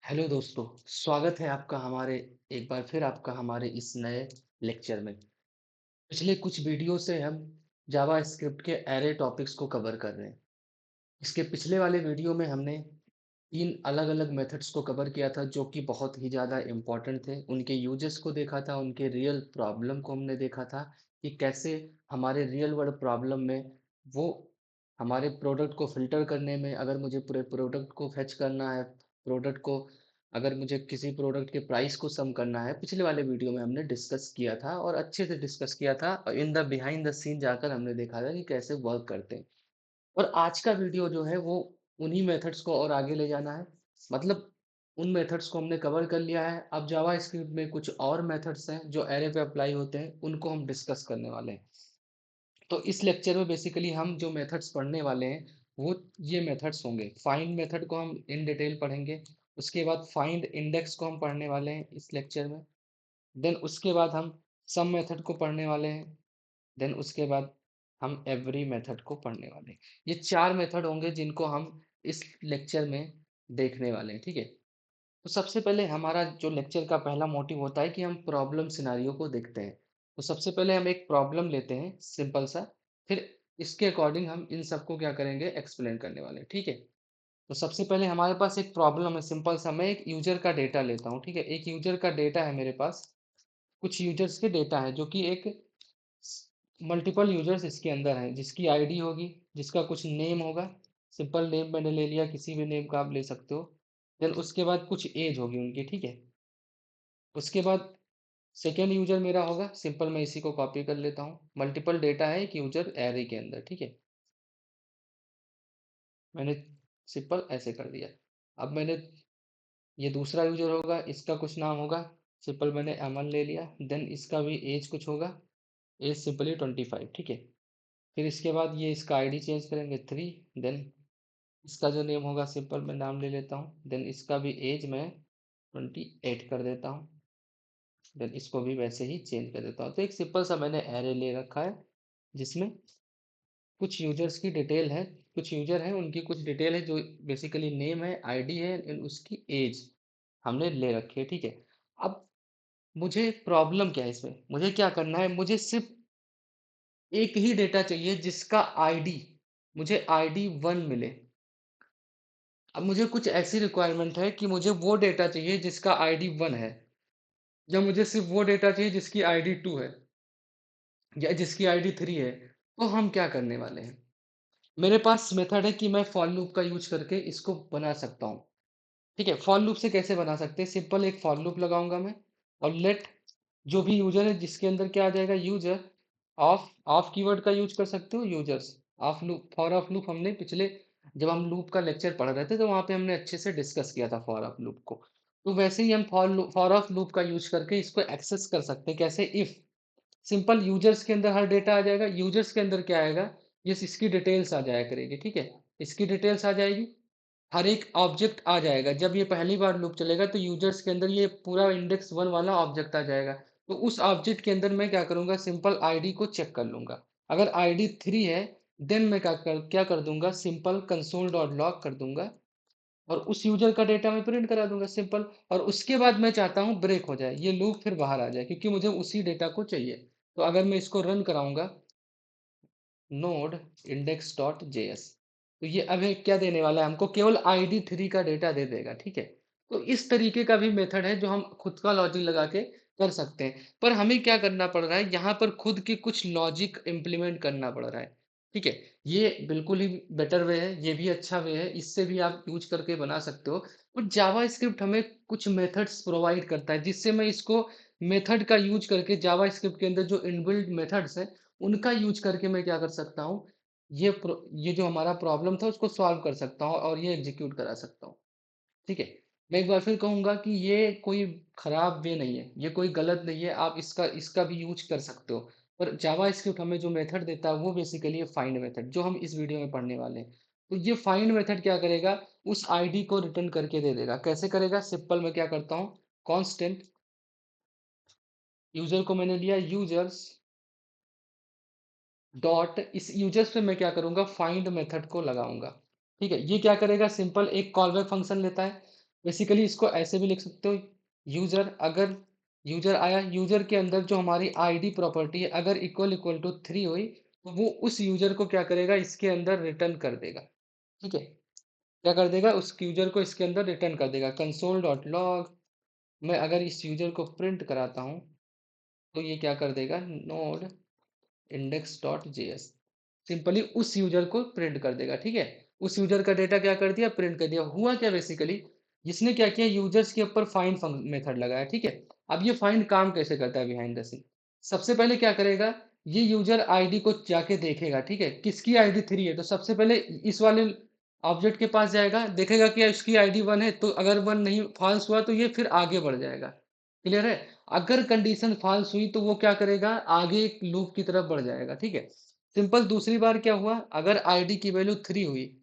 Hello दोस्तों, स्वागत है आपका हमारे एक बार फिर आपका हमारे इस नए लेक्चर में। पिछले कुछ वीडियो से हम जावास्क्रिप्ट के एरे टॉपिक्स को कवर कर रहे हैं। इसके पिछले वाले वीडियो में हमने 3 अलग-अलग मेथड्स को कवर किया था जो कि बहुत ही ज़्यादा इम्पोर्टेंट थे। उनके यूजेस को देखा था, उनके रियल प्रॉब्लम को हमने देखा था कि कैसे हमारे रियल वर्ल्ड प्रॉब्लम में वो हमारे प्रोडक्ट को फ़िल्टर करने में अगर मुझे पूरे प्रोडक्ट को फेच करना है, प्रोडक्ट को अगर मुझे किसी प्रोडक्ट के प्राइस को सम करना है, पिछले वाले वीडियो में हमने डिस्कस किया था और अच्छे से डिस्कस किया था और in the behind the scene जाकर हमने देखा था कि कैसे वर्क करते हैं। और आज का वीडियो जो है वो उन्हीं मेथड्स को और आगे ले जाना है। मतलब उन मेथड्स को हमने कवर कर लिया है। अब जावास्क्रिप्ट में कुछ और मेथड्स हैं जो एरे पे अप्लाई होते हैं, उनको हम डिस्कस करने वाले हैं। तो इस लेक्चर में बेसिकली हम जो मेथड्स पढ़ने वाले हैं, वो ये मेथड्स होंगे। फाइंड मेथड को हम इन डिटेल पढ़ेंगे। उसके बाद फाइंड इंडेक्स को हम पढ़ने वाले हैं इस लेक्चर में। देन उसके बाद हम सम मेथड को पढ़ने वाले हैं। देन उसके बाद हम एवरी मेथड को पढ़ने वाले हैं। ये 4 मेथड होंगे जिनको हम इस लेक्चर में देखने वाले हैं, ठीक है? तो सबसे पहले हमारा जो लेक्चर का पहला मोटिव होता है कि हम प्रॉब्लम सिनेरियो को देखते हैं। तो सबसे पहले हम एक प्रॉब्लम लेते हैं सिंपल सा, फिर इसके अकॉर्डिंग हम इन सबको क्या करेंगे एक्सप्लेन करने वाले हैं, ठीक है? तो सबसे पहले हमारे पास एक प्रॉब्लम है सिंपल सा, मैं एक यूज़र का डेटा लेता हूँ, ठीक है? एक यूज़र का डेटा है मेरे पास, कुछ यूज़र्स के डेटा है जो कि एक मल्टीपल यूजर्स इसके अंदर हैं जिसकी आईडी होगी, जिसका कुछ नेम होगा। सिंपल नेम मैंने ले लिया, किसी भी नेम का आप ले सकते हो। देन उसके बाद कुछ एज होगी उनकी, ठीक है? उसके बाद सेकेंड यूजर मेरा होगा, सिंपल मैं इसी को कॉपी कर लेता हूँ। मल्टीपल डेटा है एक यूजर एरे के अंदर, ठीक है? मैंने सिंपल ऐसे कर दिया। अब मैंने ये दूसरा यूजर होगा, इसका कुछ नाम होगा, सिंपल मैंने अमन ले लिया। देन इसका भी एज कुछ होगा, एज सिंपली 25, ठीक है? फिर इसके बाद ये इसका आईडी चेंज करेंगे 3। देन इसका जो नेम होगा सिंपल मैं नाम ले लेता हूँ। देन इसका भी एज मैं 28 कर देता हूँ। देन इसको भी वैसे ही चेंज कर देता हूँ। तो एक सिंपल सा मैंने एरे ले रखा है जिसमें कुछ यूजर्स की डिटेल है, कुछ यूजर हैं उनकी कुछ डिटेल है जो बेसिकली नेम है, आईडी है एंड उसकी एज हमने ले रखी है, ठीक है? अब मुझे प्रॉब्लम क्या है इसमें, मुझे क्या करना है, मुझे सिर्फ एक ही डेटा चाहिए जिसका आईडी मुझे आईडी 1 मिले। अब मुझे कुछ ऐसी रिक्वायरमेंट है कि मुझे वो डेटा चाहिए जिसका आईडी 1 है, या मुझे सिर्फ वो डेटा चाहिए जिसकी आईडी 2 है या जिसकी आईडी 3 है। तो हम क्या करने वाले हैं, मेरे पास मेथड है कि मैं फॉर लूप का यूज करके इसको बना सकता हूँ, ठीक है? फॉर लूप से कैसे बना सकते हैं, सिंपल एक फॉर लूप लगाऊंगा मैं और लेट जो भी यूजर है जिसके अंदर क्या आ जाएगा यूजर ऑफ ऑफ कीवर्ड का यूज कर सकते हो users of loop. For of loop हमने पिछले जब हम लूप का लेक्चर पढ़ रहे थे तो वहां पे हमने अच्छे से डिस्कस किया था फॉर ऑफ लूप को। तो वैसे ही हम फॉर ऑफ लूप का यूज करके इसको एक्सेस कर सकते हैं। कैसे, इफ सिंपल यूजर्स के अंदर हर डेटा आ जाएगा, यूजर्स के अंदर क्या आएगा, ये इसकी डिटेल्स आ जाया करेगी, ठीक है? इसकी डिटेल्स आ जाएगी, हर एक ऑब्जेक्ट आ जाएगा। जब ये पहली बार लूप चलेगा तो यूजर्स के अंदर ये पूरा इंडेक्स 1 वाला ऑब्जेक्ट आ जाएगा। तो उस ऑब्जेक्ट के अंदर मैं क्या करूँगा, सिंपल आईडी को चेक कर लूँगा। अगर आईडी 3 है, देन मैं क्या कर दूँगा, सिंपल कंसोल डॉट लॉग कर दूँगा और उस यूजर का डेटा मैं प्रिंट करा दूँगा सिंपल। और उसके बाद मैं चाहता हूँ ब्रेक हो जाए, ये लूप फिर बाहर आ जाए क्योंकि मुझे उसी डेटा को चाहिए। तो अगर मैं इसको रन कराऊँगा नोड इंडेक्स डॉट जेएस, तो ये अभी क्या देने वाला है हमको, केवल आईडी 3 का डेटा दे देगा, ठीक है? तो इस तरीके का भी मेथड है जो हम खुद का लॉजिक लगा के कर सकते हैं। पर हमें क्या करना पड़ रहा है, यहाँ पर खुद के कुछ लॉजिक इम्प्लीमेंट करना पड़ रहा है, ठीक है? ये बिल्कुल ही बेटर वे है, ये भी अच्छा वे है, इससे भी आप यूज करके बना सकते हो। और जावास्क्रिप्ट हमें कुछ मेथड्स प्रोवाइड करता है जिससे मैं इसको मेथड का यूज करके जावास्क्रिप्ट के अंदर जो इनबिल्ट मेथड्स हैं उनका यूज करके मैं क्या कर सकता हूँ, ये जो हमारा प्रॉब्लम था उसको सॉल्व कर सकता हूँ और ये एग्जीक्यूट करा सकता हूँ, ठीक है? मैं एक बार फिर कहूँगा कि ये कोई खराब वे नहीं है, ये कोई गलत नहीं है, आप इसका इसका भी यूज कर सकते हो। पर जावास्क्रिप्ट हमें जो मेथड देता है वो बेसिकली है फाइंड मेथड, जो हम इस वीडियो में पढ़ने वाले हैं। तो ये फाइंड मेथड क्या करेगा, उस आईडी को रिटर्न करके दे देगा। कैसे करेगा, सिंपल मैं क्या करता हूँ, कांस्टेंट यूजर को मैंने लिया यूजर्स डॉट, इस यूजर्स पे मैं क्या करूँगा, फाइंड मेथड को लगाऊँगा, ठीक है? ये क्या करेगा, सिंपल एक कॉल बैक फंक्शन लेता है। बेसिकली इसको ऐसे भी लिख सकते हो, यूज़र अगर यूज़र आया, यूज़र के अंदर जो हमारी आईडी प्रॉपर्टी है अगर इक्वल इक्वल टू 3 हुई, तो वो उस यूज़र को क्या करेगा इसके अंदर रिटर्न कर देगा, ठीक है? क्या कर देगा उस यूज़र को इसके अंदर रिटर्न कर देगा। कंसोल डॉट लॉग मैं अगर इस यूज़र को प्रिंट कराता हूँ, तो ये क्या कर देगा नोड index.js सिंपली उस यूजर को प्रिंट कर देगा, ठीक है? उस यूजर का डेटा क्या कर दिया प्रिंट कर दिया। हुआ क्या बेसिकली इसने क्या किया यूजर्स के ऊपर फाइंड मेथड लगाया, ठीक है? अब ये फाइंड काम कैसे करता है बिहाइंड द सीन। सबसे पहले क्या करेगा ये यूजर आईडी को जाके देखेगा, ठीक है? किसकी आईडी 3 है तो सबसे पहले इस वाले ऑब्जेक्ट के पास जाएगा, देखेगा कि इसकी आईडी 1 है, तो अगर 1 नहीं फॉल्स हुआ तो ये फिर आगे बढ़ जाएगा। क्लियर है? अगर कंडीशन फॉल्स हुई तो वो क्या करेगा आगे एक लूप की तरफ बढ़ जाएगा, ठीक है? सिंपल दूसरी बार क्या हुआ अगर आईडी की वैल्यू 3 हुई,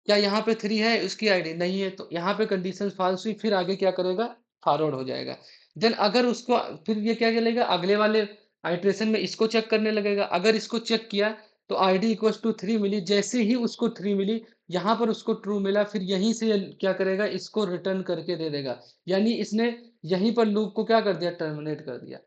क्या यहाँ पे 3 है उसकी आईडी नहीं है, तो यहाँ पे कंडीशन फॉल्स हुई फिर आगे क्या करेगा फॉरवर्ड हो जाएगा। देन अगर उसको फिर ये क्या करेगा अगले वाले आइटरेशन में इसको चेक करने लगेगा, अगर इसको चेक किया तो आईडी इक्वल्स टू 3 मिली, जैसे ही उसको 3 मिली यहाँ पर उसको ट्रू मिला, फिर यहीं से ये क्या करेगा इसको रिटर्न करके दे देगा। यानी इसने यहीं पर लूप को क्या कर दिया टर्मिनेट कर दिया।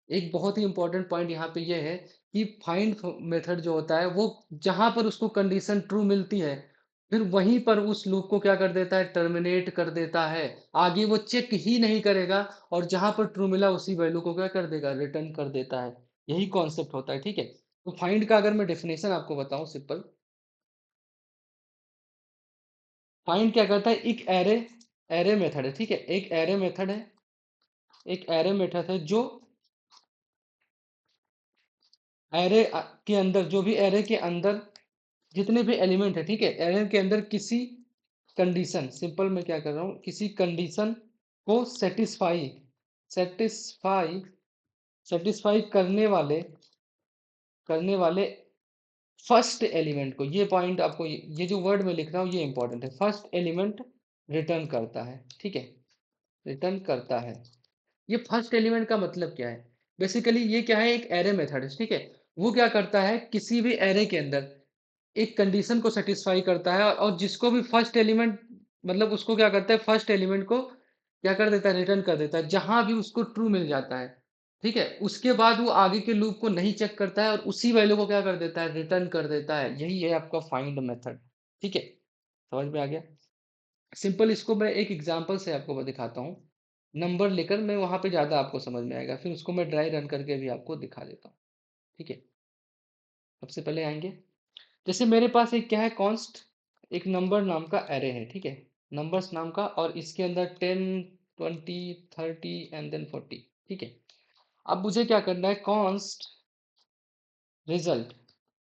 एक बहुत ही इंपॉर्टेंट पॉइंट यहाँ पे ये है कि फाइंड मेथड जो होता है वो जहाँ पर उसको कंडीशन ट्रू मिलती है फिर वहीं पर उस लूप को क्या कर देता है टर्मिनेट कर देता है। आगे वो चेक ही नहीं करेगा और जहाँ पर ट्रू मिला उसी वैल्यू को क्या कर देगा रिटर्न कर देता है। यही कॉन्सेप्ट होता है, ठीक है? तो फाइंड का अगर मैं डेफिनेशन आपको बताऊं सिंपल, फाइंड क्या करता है एक एरे एरे मेथड है, ठीक है? एक एरे मेथड है, एक एरे मेथड है जो एरे के अंदर जो भी एरे के अंदर जितने भी एलिमेंट है, ठीक है? एरे के अंदर किसी कंडीशन सिंपल मैं क्या कर रहा हूँ किसी कंडीशन को सेटिस्फाई सेटिस्फाई करने वाले फर्स्ट एलिमेंट को, ये पॉइंट आपको ये जो वर्ड में लिख रहा हूँ ये इंपॉर्टेंट है, फर्स्ट एलिमेंट रिटर्न करता है, ठीक है? रिटर्न करता है। ये फर्स्ट एलिमेंट का मतलब क्या है बेसिकली ये क्या है एक एरे मेथड है, ठीक है? वो क्या करता है किसी भी एरे के अंदर एक कंडीशन को सेटिस्फाई करता है और जिसको भी फर्स्ट एलिमेंट मतलब उसको क्या करता है फर्स्ट एलिमेंट को क्या कर देता है रिटर्न कर देता है जहां भी उसको ट्रू मिल जाता है, ठीक है? उसके बाद वो आगे के लूप को नहीं चेक करता है और उसी वैल्यू को क्या कर देता है रिटर्न कर देता है। यही है आपका फाइंड मेथड, ठीक है? समझ में आ गया? सिंपल इसको मैं एक एग्जांपल से आपको मैं दिखाता हूँ, नंबर लेकर मैं वहां पे ज्यादा आपको समझ में आएगा, फिर उसको मैं ड्राई रन करके भी आपको दिखा देता हूँ, ठीक है? सबसे पहले आएंगे जैसे मेरे पास एक क्या है कॉन्स्ट एक नंबर नाम का एरे है, ठीक है? नंबर्स नाम का और इसके अंदर 10 20 30 एंड देन 40, ठीक है? अब मुझे क्या करना है कॉन्स्ट रिजल्ट,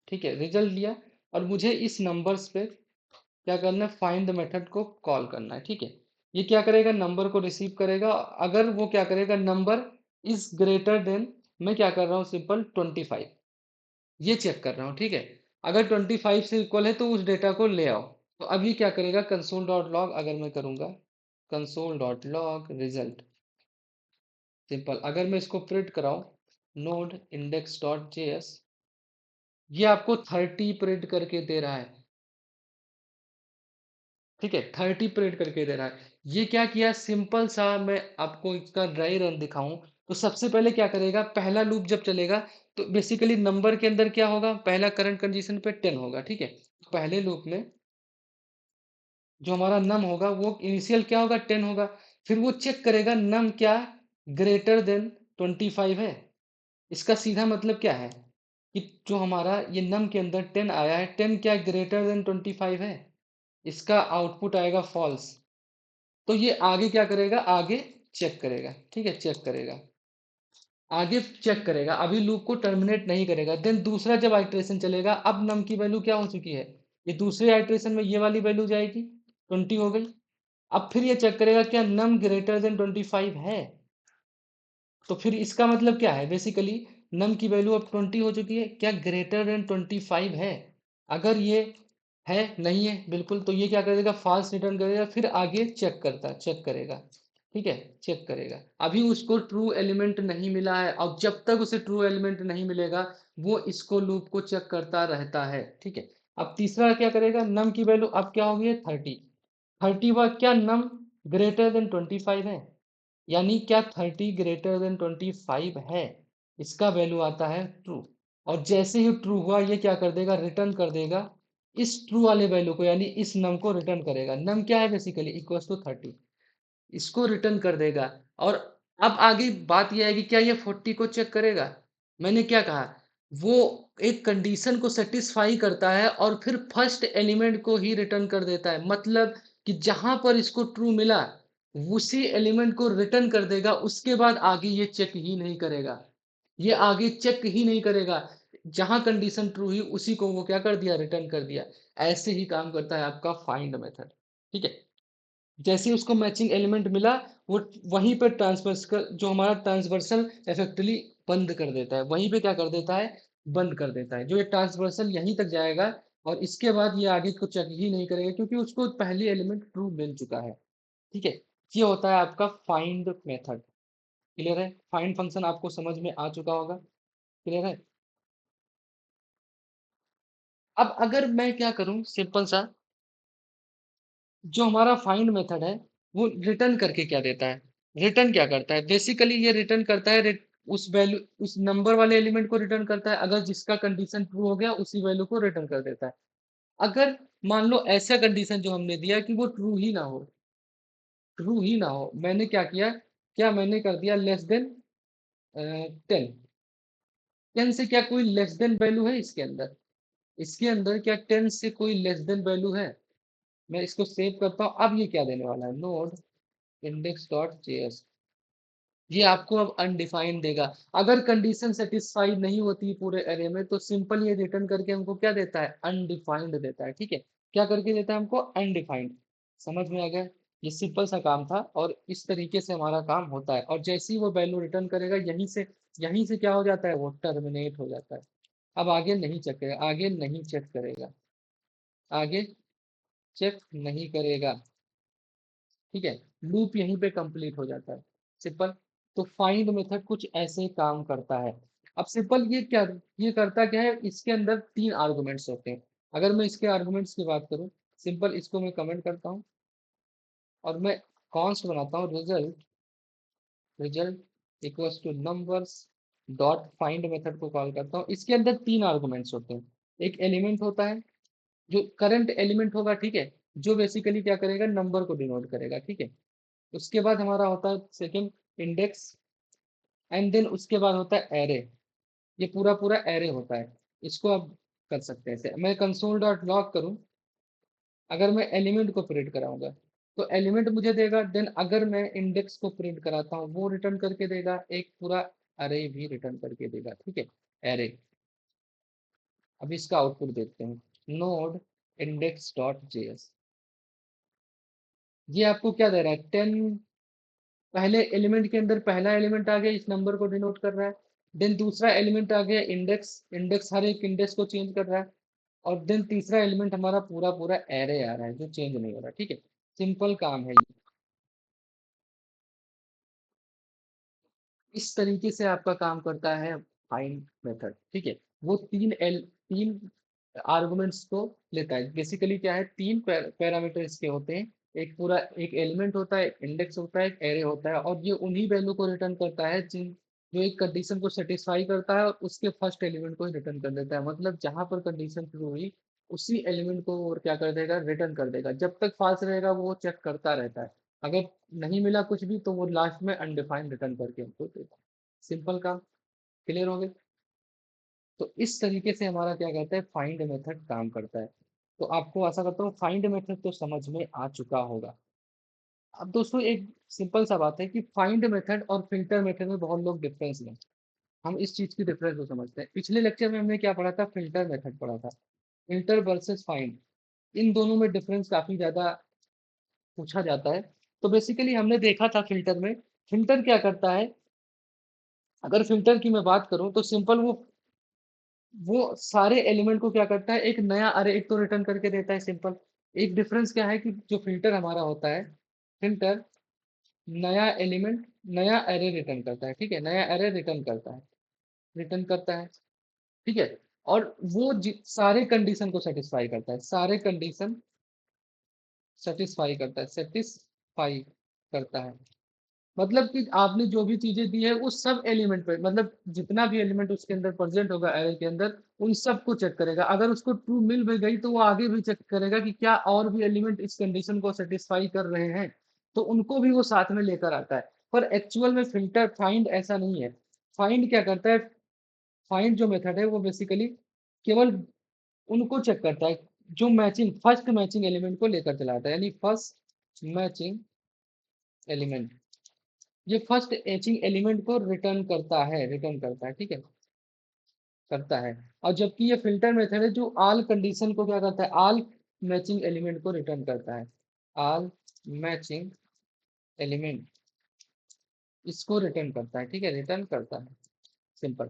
ठीक है? रिजल्ट लिया और मुझे इस नंबर्स पे क्या करना है फाइंड द मेथड को कॉल करना है, ठीक है? ये क्या करेगा नंबर को रिसीव करेगा, अगर वो क्या करेगा नंबर इज ग्रेटर देन मैं क्या कर रहा हूँ सिंपल 25 ये चेक कर रहा हूँ, ठीक है? अगर 25 से इक्वल है तो उस डेटा को ले आओ। तो अब ये क्या करेगा कंसोल डॉट लॉग अगर मैं करूंगा console dot log result simple अगर मैं इसको प्रिंट कराऊं नोड इंडेक्स डॉट जेएस ये आपको 30 प्रिंट करके दे रहा है, ठीक है? 30 प्रिंट करके दे रहा है। ये क्या किया सिंपल सा मैं आपको इसका ड्राई रन दिखाऊं तो सबसे पहले क्या करेगा पहला लूप जब चलेगा तो बेसिकली नंबर के अंदर क्या होगा पहला करंट कंडीशन पे 10 होगा, ठीक है? पहले लूप में जो हमारा नम होगा वो इनिशियल क्या होगा 10 होगा, फिर वो चेक करेगा नम क्या ग्रेटर देन 25 है। इसका सीधा मतलब क्या है कि जो हमारा ये नम के अंदर 10 आया है 10 क्या ग्रेटर देन 25 है, इसका आउटपुट आएगा फॉल्स। तो ये आगे क्या करेगा आगे चेक करेगा, ठीक है? चेक करेगा आगे चेक करेगा अभी लूप को टर्मिनेट नहीं करेगा। देन दूसरा जब आइट्रेशन चलेगा अब नम की वैल्यू क्या हो चुकी है ये दूसरे आइट्रेशन में ये वाली वैल्यू जाएगी 20 हो गई। अब फिर ये चेक करेगा क्या नम ग्रेटर देन 25 है, तो फिर इसका मतलब क्या है बेसिकली नम की वैल्यू अब 20 हो चुकी है, क्या ग्रेटर देन 25 है? अगर ये है नहीं है बिल्कुल तो ये क्या करेगा फॉल्स रिटर्न करेगा, फिर आगे चेक करेगा, ठीक है? चेक करेगा अभी उसको ट्रू एलिमेंट नहीं मिला है और जब तक उसे ट्रू एलिमेंट नहीं मिलेगा वो इसको लूप को चेक करता रहता है, ठीक है? अब तीसरा क्या करेगा नम की वैल्यू अब क्या होगी 30 30 बार क्या नम ग्रेटर देन 25 है, यानी क्या 30 ग्रेटर देन 25 है, इसका वैल्यू आता है ट्रू। और जैसे ही ट्रू हुआ ये क्या कर देगा, रिटर्न कर देगा इस ट्रू वाले वैल्यू को, यानी इस नम को रिटर्न करेगा। नम क्या है बेसिकली, इक्वल्स टू 30, इसको रिटर्न कर देगा। और अब आगे बात यह है कि क्या ये 40 को चेक करेगा। मैंने क्या कहा, वो एक कंडीशन को सेटिस्फाई करता है और फिर फर्स्ट एलिमेंट को ही रिटर्न कर देता है। मतलब कि जहां पर इसको ट्रू मिला उसी एलिमेंट को रिटर्न कर देगा, उसके बाद आगे ये चेक ही नहीं करेगा, ये आगे चेक ही नहीं करेगा। जहां कंडीशन ट्रू हुई उसी को वो क्या कर दिया, रिटर्न कर दिया। ऐसे ही काम करता है आपका फाइंड मेथड। ठीक है, जैसे ही उसको मैचिंग एलिमेंट मिला, वो वहीं पे ट्रांसवर्स कर, जो हमारा ट्रांसवर्सल इफेक्टली बंद कर देता है, वहीं पे क्या कर देता है, बंद कर देता है। जो ये ट्रांसवर्सल यहीं तक जाएगा और इसके बाद ये आगे को चेक ही नहीं करेगा, क्योंकि उसको पहली एलिमेंट ट्रू मिल चुका है। ठीक है, ये होता है आपका फाइंड मेथड। क्लियर है, फाइंड फंक्शन आपको समझ में आ चुका होगा। क्लियर है। अब अगर मैं क्या करूं, सिंपल सा, जो हमारा फाइंड मेथड है वो रिटर्न करके क्या देता है, रिटर्न क्या करता है, बेसिकली ये रिटर्न करता है उस वैल्यू, उस नंबर वाले एलिमेंट को रिटर्न करता है। अगर जिसका कंडीशन ट्रू हो गया उसी वैल्यू को रिटर्न कर देता है। अगर मान लो ऐसा कंडीशन जो हमने दिया कि वो ट्रू ही ना हो, ट्रू ही ना हो, मैंने क्या किया, क्या मैंने कर दिया लेस देन 10। 10 से क्या कोई लेस देन वैल्यू है इसके अंदर, इसके अंदर क्या 10 से कोई लेस देन वैल्यू है। मैं इसको सेव करता हूँ। अब ये क्या देने वाला है, नोड इंडेक्स डॉट जेएस, ये आपको अब अनडिफाइंड देगा। अगर कंडीशन सेटिस्फाइड नहीं होती पूरे एरे में तो सिंपल ये रिटर्न करके हमको क्या देता है, अनडिफाइंड देता है। ठीक है, क्या करके देता है हमको, अनडिफाइंड। समझ में आ गया, ये सिंपल सा काम था और इस तरीके से हमारा काम होता है। और जैसे ही वो वैल्यू रिटर्न करेगा यहीं से क्या हो जाता है, वो टर्मिनेट हो जाता है। अब आगे नहीं चेक करेगा, आगे नहीं चेक करेगा, आगे चेक नहीं करेगा। ठीक है, लूप यहीं पे कंप्लीट हो जाता है। सिंपल। तो फाइंड मेथड कुछ ऐसे काम करता है। अब सिंपल ये करता क्या है, इसके अंदर 3 आर्गुमेंट्स होते हैं। अगर मैं इसके आर्गुमेंट्स की बात करूं, सिंपल इसको मैं कमेंट करता हूं और मैं कॉन्स्ट बनाता हूं, result, equals two numbers dot find method को कॉल करता हूं। इसके अंदर 3 आर्गुमेंट्स होते हैं। एक एलिमेंट होता है जो करंट एलिमेंट होगा, ठीक है, जो बेसिकली क्या करेगा, नंबर को डिनोट करेगा। ठीक है, उसके बाद हमारा होता है सेकंड, इंडेक्स, एंड देन उसके बाद होता है एरे। ये पूरा पूरा एरे होता है। इसको आप कर सकते हैं ऐसे, मैं कंसोल डॉट लॉग करूं, अगर मैं एलिमेंट को प्रिंट कराऊंगा तो एलिमेंट मुझे देगा। देन अगर मैं इंडेक्स को प्रिंट कराता हूँ वो रिटर्न करके देगा, एक पूरा अरे भी रिटर्न करके देगा। ठीक है, एरे। अब इसका आउटपुट देखते हैं, नोड इंडेक्स डॉट जेएस, ये आपको क्या दे रहा है, 10। पहले एलिमेंट के अंदर पहला एलिमेंट आ गया, इस नंबर को डिनोट कर रहा है। देन दूसरा एलिमेंट आ गया, इंडेक्स, इंडेक्स हर एक इंडेक्स को चेंज कर रहा है। और देन तीसरा एलिमेंट हमारा पूरा पूरा एरे आ रहा है जो चेंज नहीं हो रहा। ठीक है, सिंपल काम है ये। इस तरीके से आपका काम करता है फाइंड मेथड। ठीक है, वो 3 आर्गुमेंट्स को लेता है। बेसिकली क्या है, 3 पैरामीटर इसके होते हैं। एक पूरा एक एलिमेंट होता है, एक इंडेक्स होता है, एक एरे होता है, और ये उन्हीं वैल्यू को रिटर्न करता है जिन जो एक कंडीशन को सेटिस्फाई करता है और उसके फर्स्ट एलिमेंट को ही रिटर्न कर देता है। मतलब जहां पर कंडीशन ट्रू हुई उसी एलिमेंट को और क्या कर देगा, रिटर्न कर देगा। जब तक फाल्स रहेगा वो चेक करता रहता है। अगर नहीं मिला कुछ भी तो वो लास्ट में अनडिफाइंड रिटर्न करके हमको देगा। सिंपल काम। क्लियर हो गया। तो इस तरीके से हमारा क्या कहता है, फाइंड मेथड काम करता है। तो आपको आशा करता हूँ फाइंड मेथड तो समझ में आ चुका होगा। अब दोस्तों एक सिंपल सा बात है कि फाइंड मेथड और फिल्टर मेथड में बहुत लोग डिफरेंस लें। हम इस चीज की डिफरेंस को समझते हैं। पिछले लेक्चर में हमने क्या पढ़ा था, फिल्टर मेथड पढ़ा था, फिल्टर वर्सेस फाइंड। इन दोनों में डिफरेंस काफी ज्यादा पूछा जाता है। तो बेसिकली हमने देखा था फिल्टर में, फिल्टर क्या करता है, अगर फिल्टर की मैं बात करूं तो सिंपल वो सारे एलिमेंट को क्या करता है, एक नया अरे एक तो रिटर्न करके देता है। सिंपल। एक डिफरेंस क्या है कि जो फिल्टर हमारा होता है, फिल्टर नया एलिमेंट, नया एरे रिटर्न करता है। ठीक है, नया एरे रिटर्न करता है, रिटर्न करता है। ठीक है, और वो सारे कंडीशन को सेटिस्फाई करता है, सारे कंडीशन सेटिस्फाई करता है, सेटिस्फाई करता है। मतलब कि आपने जो भी चीजें दी है उस सब एलिमेंट पे, मतलब जितना भी एलिमेंट उसके अंदर प्रेजेंट होगा एरे के अंदर, उन सबको चेक करेगा। अगर उसको ट्रू मिल भी गई तो वो आगे भी चेक करेगा कि क्या और भी एलिमेंट इस कंडीशन को सेटिस्फाई कर रहे हैं, तो उनको भी वो साथ में लेकर आता है। पर एक्चुअल में फिल्टर फाइंड ऐसा नहीं है। फाइंड क्या करता है, फाइंड जो मेथड है वो बेसिकली केवल उनको चेक करता है जो मैचिंग फर्स्ट मैचिंग एलिमेंट को लेकर चलाता है, यानी फर्स्ट मैचिंग एलिमेंट, ये फर्स्ट एचिंग एलिमेंट को रिटर्न करता है, ठीक है, करता है। और जबकि ये फिल्टर मेथड है जो ऑल कंडीशन को क्या करता है, ऑल मैचिंग एलिमेंट को रिटर्न करता है, ऑल मैचिंग एलिमेंट इसको रिटर्न करता है, ठीक है, रिटर्न करता है, सिंपल।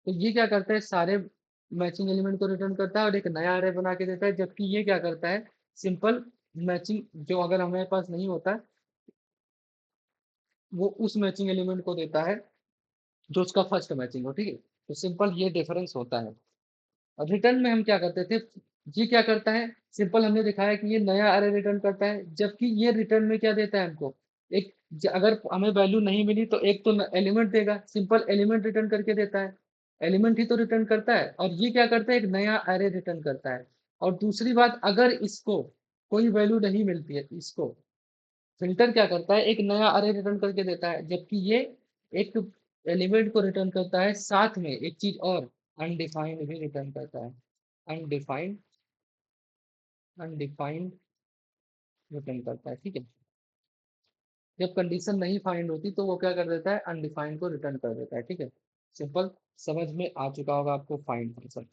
तो ये क्या करता है, सारे मैचिंग एलिमेंट को रिटर्न करता है और एक नया अरे बना के देता है। जबकि ये क्या करता है, सिंपल मैचिंग जो अगर हमारे पास नहीं होता वो उस मैचिंग एलिमेंट को देता है जो उसका फर्स्ट मैचिंग हो, ठीक है। तो सिंपल ये डिफरेंस होता है। और रिटर्न में हम क्या करते थे, ये क्या करता है, सिंपल हमने दिखाया कि ये नया अरे रिटर्न करता है। जबकि ये रिटर्न में क्या देता है हमको, एक अगर हमें वैल्यू नहीं मिली तो एक तो एलिमेंट देगा, सिंपल एलिमेंट रिटर्न करके देता है, एलिमेंट ही तो रिटर्न करता है। और ये क्या करता है, एक नया अरे रिटर्न करता है। और दूसरी बात, अगर इसको कोई वैल्यू नहीं मिलती है, इसको फिल्टर क्या करता है, एक नया अरे रिटर्न करके देता है। जबकि ये एक एलिमेंट को रिटर्न करता है, साथ में एक चीज और, अनडिफाइंड भी रिटर्न करता है, अनडिफाइंड अनडिफाइंड रिटर्न करता है, ठीक है। जब कंडीशन नहीं फाइंड होती तो वो क्या कर देता है, अनडिफाइंड को रिटर्न कर देता है, ठीक है। सिंपल समझ में आ चुका होगा आपको फाइंड फंक्शन,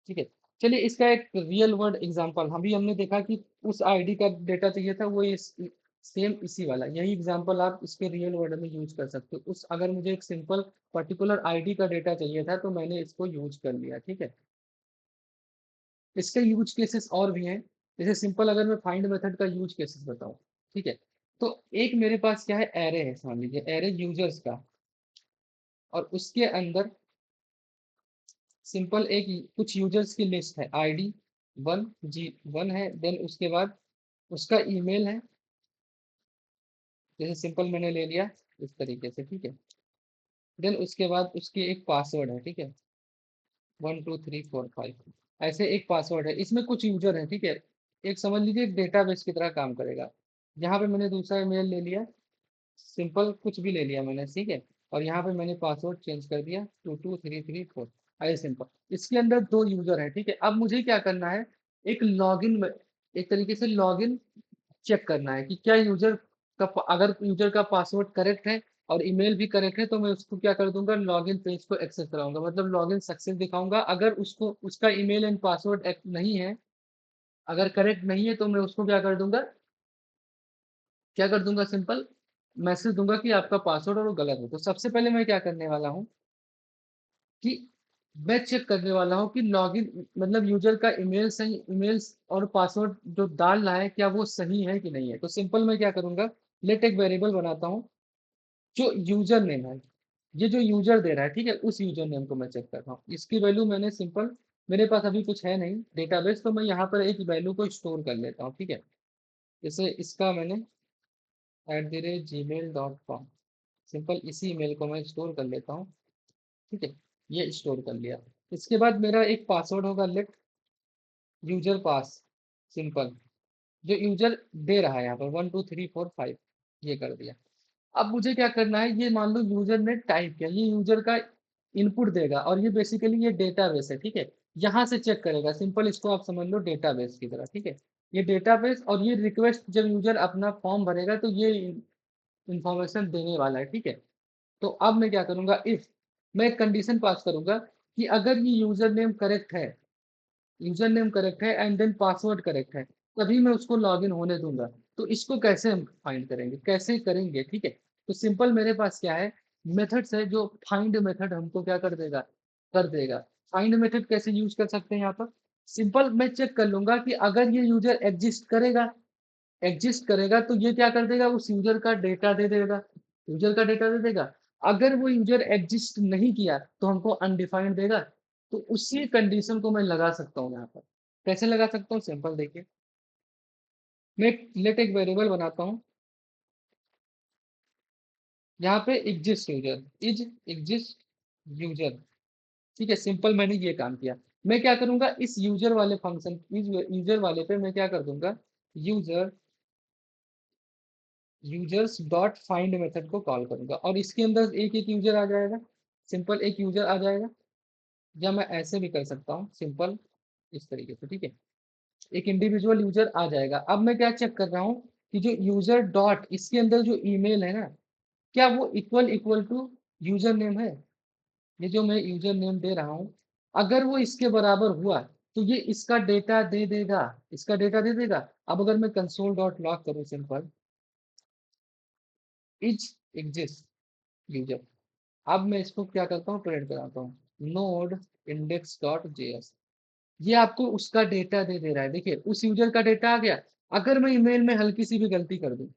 ठीक है। चलिए इसका एक रियल वर्ल्ड एग्जांपल, हमने देखा कि उस आईडी का डेटा चाहिए था, वो इस सेम इसी वाला, यही एग्जांपल आप इसके रियल वर्ल्ड में यूज कर सकते हो। उस अगर मुझे एक सिंपल पर्टिकुलर आईडी का डेटा चाहिए था तो मैंने इसको यूज कर लिया, ठीक है। इसके यूज केसेस और भी हैं। जैसे सिंपल अगर मैं फाइंड मेथड का यूज केसेस बताऊं, ठीक है। तो एक मेरे पास क्या है, एरे है, मान लीजिए एरे यूजर्स का, और उसके अंदर सिंपल एक कुछ यूजर्स की लिस्ट है, आईडी 1 है, देन उसके बाद उसका ईमेल है, जैसे सिंपल मैंने ले लिया इस तरीके से, ठीक है। देन उसके बाद उसकी एक पासवर्ड है, ठीक है, 1 2 3 4 5, ऐसे एक पासवर्ड है। इसमें कुछ यूजर है, ठीक है। एक समझ लीजिए एक डेटाबेस की तरह काम करेगा। यहाँ पे मैंने दूसरा ईमेल ले लिया, सिंपल कुछ भी ले लिया मैंने, ठीक है। और यहाँ पे मैंने पासवर्ड चेंज कर दिया 2 2 3 3 4, ऐसे सिंपल। इसके अंदर दो यूजर है, ठीक है। अब मुझे क्या करना है, एक लॉगिन, एक तरीके से लॉगिन चेक करना है कि क्या यूजर का, अगर यूजर का पासवर्ड करेक्ट है और ईमेल भी करेक्ट है तो मैं उसको क्या कर दूंगा, लॉगिन पेज को एक्सेस कराऊंगा, मतलब लॉगिन सक्सेस दिखाऊंगा। अगर उसको उसका ईमेल एंड पासवर्ड नहीं है, अगर करेक्ट नहीं है तो मैं उसको क्या कर दूंगा, सिंपल मैसेज दूंगा कि आपका पासवर्ड और वो गलत है। तो सबसे पहले मैं क्या करने वाला हूँ कि मैं चेक करने वाला हूँ कि लॉगिन मतलब यूजर का ईमेल सही, ईमेल्स और पासवर्ड जो डाल रहा है क्या वो सही है कि नहीं है। तो सिंपल मैं क्या करूंगा, लेट एक वेरिएबल बनाता हूँ जो यूजर नेम है, ये जो यूजर दे रहा है, ठीक है, उस यूजर नेम को मैं चेक करता हूँ। इसकी वैल्यू मैंने सिंपल, मेरे पास अभी कुछ है नहीं डेटाबेस, तो मैं यहाँ पर एक वैल्यू को स्टोर कर लेता हूँ, ठीक है। जैसे इसका मैंने @gmail.com, सिंपल इसी ईमेल को मैं स्टोर कर लेता हूँ, ठीक है। ये स्टोर कर लिया। इसके बाद मेरा एक पासवर्ड होगा, लेट यूजर पास, सिंपल जो यूजर दे रहा है यहाँ पर 1 2 3 4 5, ये कर दिया। अब मुझे क्या करना है, ये मान लो यूजर ने टाइप किया, ये यूजर का इनपुट देगा और ये बेसिकली ये डेटाबेस है, ठीक है। यहाँ से चेक करेगा, सिंपल इसको आप समझ लो डेटाबेस की तरह, ठीक है। ये डेटाबेस, और ये रिक्वेस्ट जब यूजर अपना फॉर्म भरेगा तो ये इंफॉर्मेशन देने वाला है, ठीक है। तो अब मैं क्या करूंगा, इफ मैं एक कंडीशन पास करूंगा कि अगर ये यूजर नेम करेक्ट है एंड देन पासवर्ड करेक्ट है, तभी मैं उसको लॉगिन होने दूंगा। तो इसको कैसे हम फाइंड करेंगे, कैसे करेंगे, ठीक है। तो सिंपल मेरे पास क्या है, मेथड्स है जो फाइंड मेथड हमको क्या कर देगा। फाइंड मेथड कैसे यूज कर सकते हैं यहाँ पर, सिंपल मैं चेक कर लूंगा कि अगर ये यूजर एग्जिस्ट करेगा तो ये क्या कर देगा, उस यूजर का डेटा दे देगा, यूजर का डेटा दे देगा। अगर वो यूजर एग्जिस्ट नहीं किया तो हमको अनडिफाइंड देगा। तो उसी कंडीशन को मैं लगा सकता हूँ यहाँ पर। कैसे लगा सकता हूँ, सिंपल देखिए, मैं लेट एक वेरिएबल बनाता हूँ, यहाँ पे exist user, is exist user, ठीक है। सिंपल मैंने ये काम किया। मैं क्या करूंगा, इस यूजर वाले फंक्शन, इस यूजर वाले पे मैं क्या कर दूंगा, user users dot find method को कॉल करूंगा, और इसके अंदर एक एक यूजर आ जाएगा, सिंपल एक यूजर आ जाएगा। या मैं ऐसे भी कर सकता हूँ सिंपल, इस तरीके से, ठीक है। एक इंडिविजुअल यूजर आ जाएगा। अब मैं क्या चेक कर रहा हूँ कि जो यूजर डॉट इसके अंदर जो ईमेल है ना, क्या वो equal equal to user name है। ये जो मैं यूजर नेम दे रहा हूँ, अगर वो इसके बराबर हुआ तो ये इसका डेटा दे देगा, इसका डेटा दे देगा। अब अगर मैं कंसोल डॉट लॉग करूँ सिंपल, इज एग्जिस्ट यूजर, अब मैं इसको क्या करता हूँ, प्रिंट कराता हूँ, नोड इंडेक्स डॉट जेएस। ये आपको उसका डेटा दे दे रहा है, देखिए उस यूजर का डेटा आ गया। अगर मैं ईमेल में हल्की सी भी गलती कर दूं,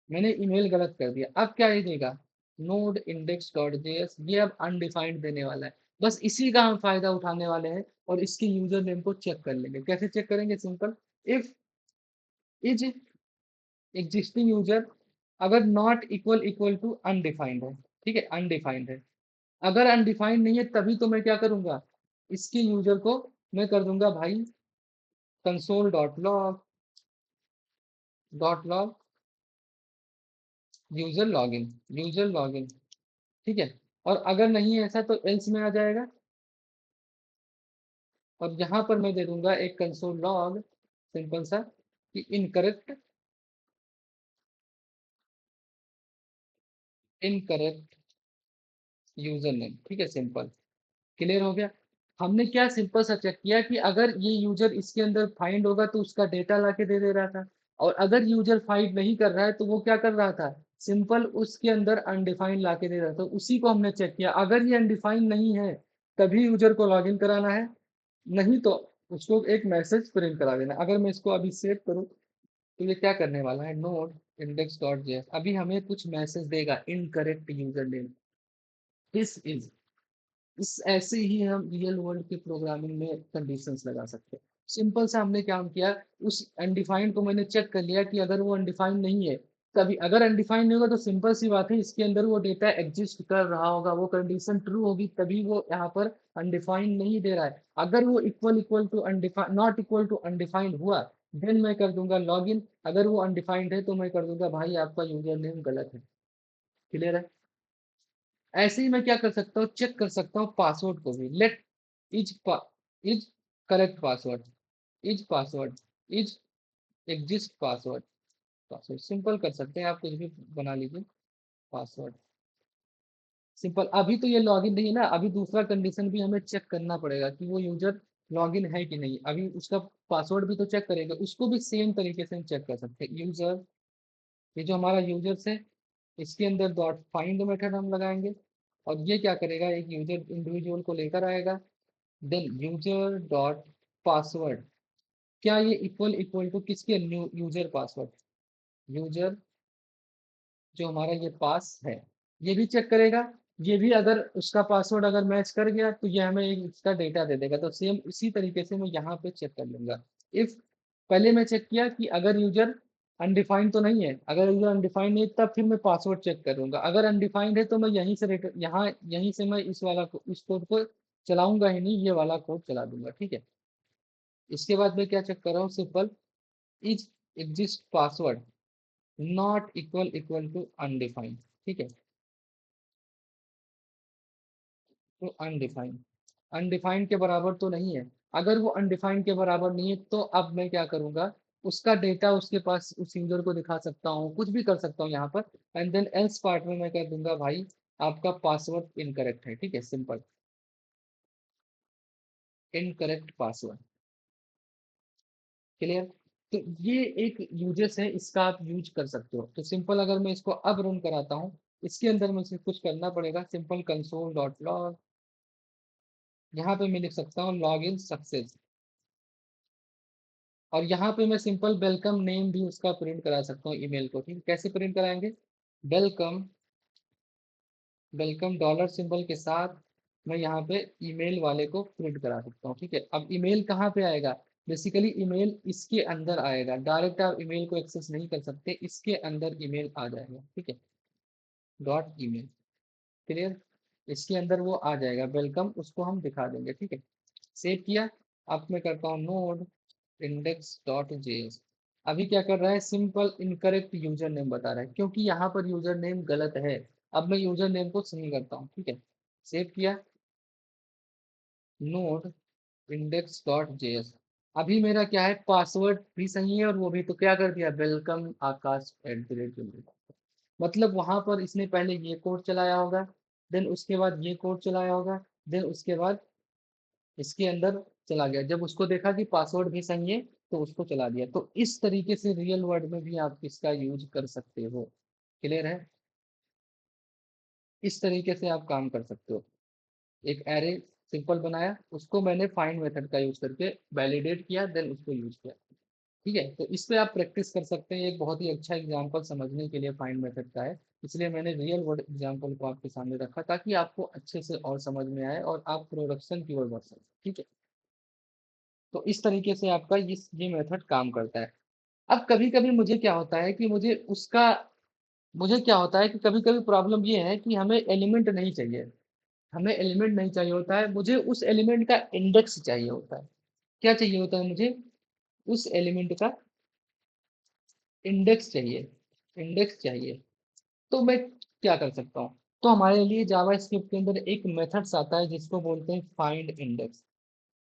मैंने ईमेल गलत कर दिया, अब क्या ये देगा, नोड इंडेक्स डॉट जेएस, ये अब अनडिफाइंड देने वाला है। बस इसी का हम फायदा उठाने वाले हैं, और इसके यूजर नेम को चेक कर लेंगे। कैसे चेक करेंगे, simple, if is existing user अगर not equal equal to undefined है, ठीक है, अनडिफाइंड है। अगर अनडिफाइंड नहीं है तभी तो मैं क्या करूंगा, इसके यूजर को मैं कर दूंगा भाई console dot log user login, ठीक है। और अगर नहीं है ऐसा तो एल्स में आ जाएगा, और यहाँ पर मैं दे दूंगा एक कंसोल लॉग सिंपल सा कि इनकरेक्ट यूजर नेम, ठीक है, सिंपल। क्लियर हो गया। हमने क्या सिंपल सा चेक किया कि अगर ये यूजर इसके अंदर फाइंड होगा तो उसका डेटा लाके दे दे रहा था, और अगर यूजर फाइंड नहीं कर रहा है तो वो क्या कर रहा था, सिंपल उसके अंदर अनडिफाइंड लाके दे रहा था। उसी को हमने चेक किया, अगर ये अनडिफाइंड नहीं है तभी यूजर को लॉगिन कराना है, नहीं तो उसको एक मैसेज प्रिंट करा देना। अगर मैं इसको अभी सेव करूँ तो ये क्या करने वाला है, नोड इंडेक्स डॉट जेएस, अभी हमें कुछ मैसेज देगा, incorrect user name, this is. इस ऐसे ही हम रियल वर्ल्ड के प्रोग्रामिंग में कंडीशंस लगा सकते हैं। सिंपल सा हमने काम किया, उस अनडिफाइंड को मैंने चेक कर लिया कि अगर वो अनडिफाइंड नहीं है, तभी अगर अनडिफाइंड नहीं होगा तो सिंपल सी बात है इसके अंदर वो डेटा एग्जिस्ट कर रहा होगा, वो कंडीशन ट्रू होगी, तभी वो यहाँ पर अनडिफाइंड नहीं दे रहा है। अगर वो equal equal to undefined, not equal to undefined हुआ, देन मैं कर दूंगा लॉगिन। अगर वो अनडिफाइंड है तो मैं कर दूंगा भाई आपका यूजर नेम गलत है। क्लियर है। ऐसे ही मैं क्या कर सकता हूँ, चेक कर सकता हूँ पासवर्ड को भी, let is is correct password, is password, is exist password, password simple कर सकते हैं, आप कुछ भी बना लीजिए पासवर्ड, सिंपल। अभी तो ये लॉगिन नहीं है ना, अभी दूसरा कंडीशन भी हमें चेक करना पड़ेगा कि वो यूजर लॉगिन है कि नहीं। अभी उसका पासवर्ड भी तो चेक करेगा, उसको भी सेम तरीके से हम चेक कर सकते हैं। यूजर, ये जो हमारा यूजर्स है, इसके अंदर डॉट फाइंड मेथड हम लगाएंगे, और ये क्या करेगा, एक यूजर इंडिविजुअल को लेकर आएगा। देन यूजर डॉट पासवर्ड, क्या ये इक्वल इक्वल टू किसके, न्यू यूजर पासवर्ड, यूजर जो हमारा ये पास है, ये भी चेक करेगा। ये भी अगर उसका पासवर्ड अगर मैच कर गया तो ये हमें एक इसका डेटा दे देगा। तो सेम इसी तरीके से मैं यहाँ पे चेक कर लूंगा। इफ पहले मैं चेक किया कि अगर यूजर अनडिफाइंड तो नहीं है, अगर यूजर अनडिफाइंड नहीं है, तब फिर मैं पासवर्ड चेक करूंगा। अगर अनडिफाइंड है तो मैं यहीं से यहाँ यहीं से मैं इस वाला इस कोड को चलाऊंगा ही नहीं, ये वाला कोड चला दूंगा, ठीक है। इसके बाद मैं क्या चेक कर रहा हूँ, simple, is exist password not equal equal to undefined, ठीक है, तो अनडिफाइंड, अनडिफाइंड के बराबर तो नहीं है। अगर वो अनडिफाइंड के बराबर नहीं है तो अब मैं क्या करूंगा, उसका डेटा उसके पास उस यूजर को दिखा सकता हूँ, कुछ भी कर सकता हूँ यहाँ पर। एंड देन एल्स पार्ट में मैं कह दूंगा भाई आपका पासवर्ड इनकरेक्ट है, ठीक है, सिंपल, इनकरेक्ट पासवर्ड। क्लियर। तो ये एक यूजेस है, इसका आप यूज कर सकते हो। तो सिंपल अगर मैं इसको अब रन कराता हूँ, इसके अंदर मुझे कुछ करना पड़ेगा, सिंपल कंसोल डॉट लॉग, यहाँ पे मैं लिख सकता हूँ लॉग इन सक्सेस, और यहाँ पे मैं सिंपल वेलकम नेम भी उसका प्रिंट करा सकता हूँ ईमेल को, ठीक है। कैसे प्रिंट कराएंगे, वेलकम, वेलकम डॉलर सिंबल के साथ मैं यहाँ पे ईमेल वाले को प्रिंट करा सकता हूँ, ठीक है। अब ईमेल कहाँ पे आएगा, बेसिकली ईमेल इसके अंदर आएगा, डायरेक्ट आप ईमेल को एक्सेस नहीं कर सकते, इसके अंदर ईमेल आ जाएगा, ठीक है, डॉट ईमेल, क्लियर। इसके अंदर वो आ जाएगा, वेलकम, उसको हम दिखा देंगे, ठीक है। सेव किया। अब मैं करता हूँ नोड इंडेक्स डॉट जेएस। अभी क्या कर रहा है, सिंपल इनकरेक्ट यूजर नेम बता रहा है, क्योंकि यहाँ पर यूजर नेम गलत है। अब मैं यूजर नेम को सही करता हूँ, ठीक है। सेव किया, नोड इंडेक्स डॉट जेएस। अभी मेरा क्या है, पासवर्ड भी सही है और वो भी, तो क्या कर दिया, वेलकम आकाश @, मतलब वहां पर इसने पहले ये कोड चलाया होगा, देन उसके बाद ये कोड चलाया होगा, देन उसके बाद इसके अंदर चला गया, जब उसको देखा कि पासवर्ड भी सही है तो उसको चला दिया। तो इस तरीके से रियल वर्ल्ड में भी आप इसका यूज कर सकते हो, क्लियर है। इस तरीके से आप काम कर सकते हो। एक एरे सिंपल बनाया, उसको मैंने फाइंड मेथड का यूज करके वैलिडेट किया, देन उसको यूज किया, ठीक है। तो इस पे आप प्रैक्टिस कर सकते हैं, एक बहुत ही अच्छा एग्जांपल समझने के लिए फाइंड मेथड का है, इसलिए मैंने रियल वर्ल्ड एग्जांपल को आपके सामने रखा ताकि आपको अच्छे से और समझ में आए और आप प्रोडक्शन की ओर बढ़ सकें, ठीक है। तो इस तरीके से आपका ये मेथड काम करता है। अब कभी कभी मुझे क्या होता है कि मुझे क्या होता है कि कभी कभी प्रॉब्लम ये है कि हमें एलिमेंट नहीं चाहिए, हमें एलिमेंट नहीं चाहिए होता है, मुझे उस एलिमेंट का इंडेक्स चाहिए होता है। क्या चाहिए होता है मुझे, उस एलिमेंट का इंडेक्स चाहिए, इंडेक्स चाहिए। तो मैं क्या कर सकता हूँ, तो हमारे लिए जावा स्क्रिप्ट के अंदर एक मेथड्स आता है जिसको बोलते हैं फाइंड इंडेक्स,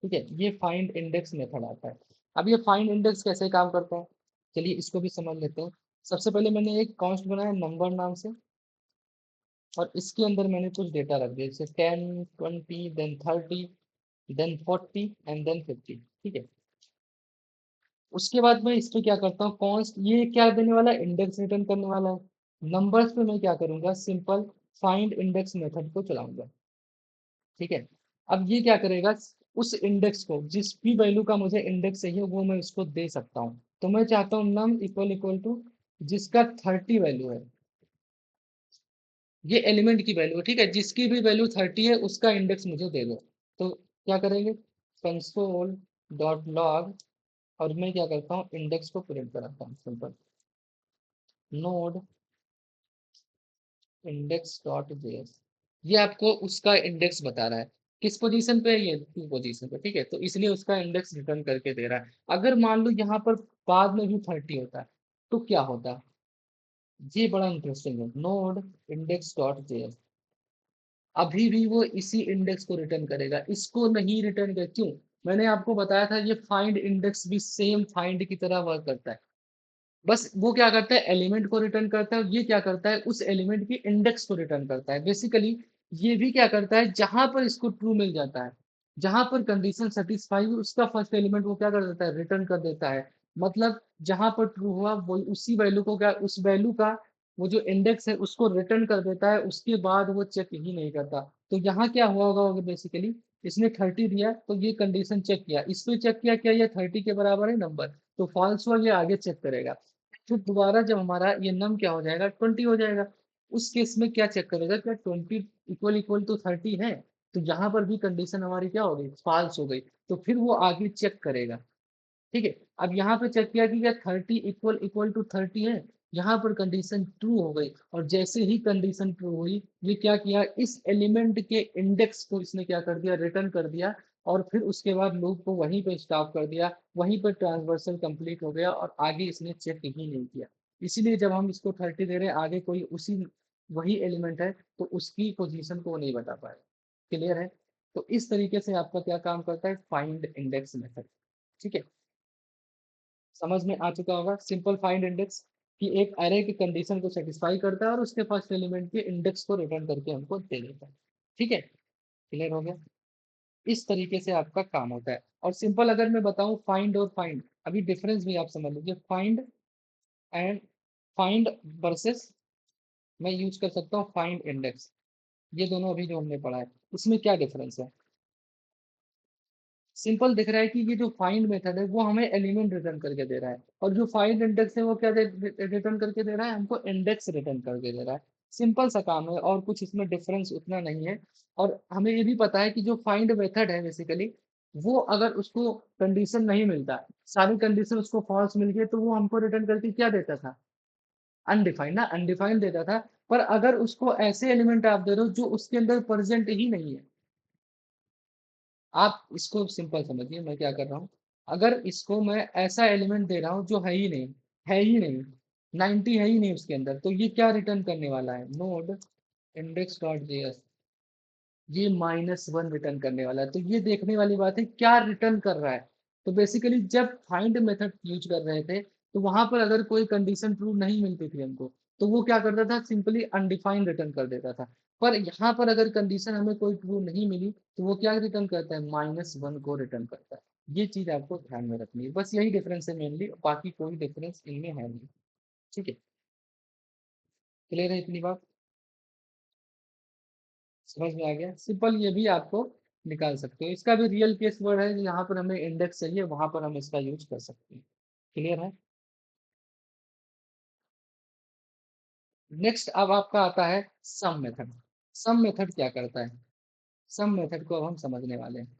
ठीक है। ये फाइंड इंडेक्स मेथड आता है। अब ये फाइंड इंडेक्स कैसे काम करता है, चलिए इसको भी समझ लेते हैं। सबसे पहले मैंने एक कॉन्स्ट बनाया नंबर नाम से, और इसके अंदर मैंने कुछ डेटा रख दिया, जैसे 10 20 देन 30 देन 40 एंड देन 50, ठीक है। उसके बाद मैं इस पे क्या करता हूँ, कॉन्स्ट, ये क्या देने वाला है, इंडेक्स रिटर्न करने वाला है। नंबर्स पे मैं क्या करूंगा, सिंपल फाइंड इंडेक्स मेथड को चलाऊंगा, ठीक है। अब ये क्या करेगा, उस इंडेक्स को, जिस भी वैल्यू का मुझे इंडेक्स चाहिए वो मैं उसको दे सकता हूँ। तो मैं चाहता हूँ नम इक्वल इक्वल टू जिसका 30 वैल्यू है, ये एलिमेंट की वैल्यू है, ठीक है, जिसकी भी वैल्यू 30 है उसका इंडेक्स मुझे दे दो। तो क्या करेंगे, कंसोल डॉट लॉग, और मैं क्या करता हूँ, इंडेक्स को प्रिंट कराता हूँ, simple node index dot JS. ये आपको उसका इंडेक्स बता रहा है, किस पोजीशन पे है, ये 2 पोजीशन पे, ठीक है। तो इसलिए उसका इंडेक्स रिटर्न करके दे रहा है। अगर मान लो यहाँ पर बाद में भी 30 होता है तो क्या होता, ये बड़ा इंटरेस्टिंग है, नोड इंडेक्स डॉट जेएस अभी भी वो इसी इंडेक्स को रिटर्न करेगा, इसको नहीं रिटर्न कर, क्यों, मैंने आपको बताया था ये फाइंड इंडेक्स भी सेम फाइंड की तरह वर्क करता है। बस वो क्या करता है, एलिमेंट को रिटर्न करता है, और ये क्या करता है, उस एलिमेंट की इंडेक्स को रिटर्न करता है। बेसिकली ये भी क्या करता है, जहां पर इसको ट्रू मिल जाता है, जहां पर कंडीशन सेटिस्फाई हुई, उसका फर्स्ट एलिमेंट वो क्या कर देता है, रिटर्न कर देता है। मतलब जहां पर ट्रू हुआ वो उसी वैल्यू को क्या, उस वैल्यू का वो जो इंडेक्स है उसको रिटर्न कर देता है, उसके बाद वो चेक ही नहीं करता। तो यहाँ क्या हुआ होगा, बेसिकली इसने 30 दिया तो ये कंडीशन चेक किया, इसमें चेक किया क्या ये 30 के बराबर है नंबर, तो फॉल्स हुआ, ये आगे चेक करेगा। फिर दोबारा जब हमारा ये नम क्या हो जाएगा, 20 हो जाएगा, उस केस में क्या चेक करेगा, क्या 20 इक्वल इक्वल टू 30 है, तो यहाँ पर भी कंडीशन हमारी क्या हो गई, फॉल्स हो गई। तो फिर वो आगे चेक करेगा, ठीक है। अब यहाँ पे चेक किया कि क्या 30 इक्वल इक्वल टू 30 है, यहाँ पर कंडीशन ट्रू हो गई, और जैसे ही कंडीशन ट्रू हुई, ये क्या किया, इस एलिमेंट के इंडेक्स को इसने क्या कर दिया, रिटर्न कर दिया, और फिर उसके बाद लूप को वहीं पे स्टॉप कर दिया, वहीं पर ट्रांसवर्सल कंप्लीट हो गया, और आगे इसने चेक ही नहीं किया। इसीलिए जब हम इसको 30 दे रहे हैं, आगे कोई उसी वही एलिमेंट है तो उसकी पोजीशन को वो नहीं बता पाए, क्लियर है। तो इस तरीके से आपका क्या काम करता है, फाइंड इंडेक्स मेथड, ठीक है। समझ में आ चुका होगा, सिंपल फाइंड इंडेक्स कि एक अरे की कंडीशन को सेटिस्फाई करता है और उसके फर्स्ट एलिमेंट के इंडेक्स को रिटर्न करके हमको दे देता है, ठीक है, क्लियर हो गया। इस तरीके से आपका काम होता है। और सिंपल अगर मैं बताऊं, फाइंड और फाइंड, अभी डिफरेंस भी आप समझ लीजिए, फाइंड एंड फाइंड वर्सेस मैं यूज कर सकता हूँ फाइंड इंडेक्स, ये दोनों अभी जो हमने पढ़ा है, इसमें क्या डिफरेंस है। सिंपल दिख रहा है कि ये जो फाइंड मेथड है वो हमें एलिमेंट रिटर्न करके दे रहा है, और जो फाइंड इंडेक्स है वो क्या रिटर्न करके दे रहा है, हमको इंडेक्स रिटर्न करके दे रहा है। सिंपल सा काम है, और कुछ इसमें डिफरेंस उतना नहीं है। और हमें ये भी पता है कि जो फाइंड मेथड है बेसिकली वो अगर उसको कंडीशन नहीं मिलता, सारी कंडीशन उसको फॉल्स मिल गई, तो वो हमको रिटर्न करके क्या देता था? अनडिफाइंड ना, अनडिफाइंड देता था। पर अगर उसको ऐसे एलिमेंट आप दे रहे हो जो उसके अंदर प्रेजेंट ही नहीं है, आप इसको सिंपल समझिए मैं क्या कर रहा हूँ। अगर इसको मैं ऐसा एलिमेंट दे रहा हूँ जो है ही नहीं, है ही नहीं, 90 है ही नहीं उसके अंदर, तो ये क्या रिटर्न करने वाला है? नोड इंडेक्स डॉट जेएस, ये -1 रिटर्न करने वाला है। तो ये देखने वाली बात है क्या रिटर्न कर रहा है। तो बेसिकली जब फाइंड मेथड यूज कर रहे थे, तो वहां पर अगर कोई कंडीशन ट्रू नहीं मिलती थी हमको, तो वो क्या करता था? सिंपली अनडिफाइंड रिटर्न कर देता था। पर यहाँ पर अगर कंडीशन हमें कोई ट्रू नहीं मिली, तो वो क्या रिटर्न करता है? -1 को रिटर्न करता है। ये चीज आपको ध्यान में रखनी है, बस यही डिफरेंस है मेनली, बाकी कोई डिफरेंस इनमें है नहीं। ठीक है, क्लियर है इतनी बात? समझ में आ गया? सिंपल, ये भी आपको निकाल सकते हो। इसका भी रियल केस वर्ड है, यहाँ पर हमें इंडेक्स चाहिए, वहां पर हम इसका यूज कर सकते हैं। क्लियर है? नेक्स्ट अब आपका आता है सम मेथड। सम मेथड क्या करता है? सम मेथड को अब हम समझने वाले हैं।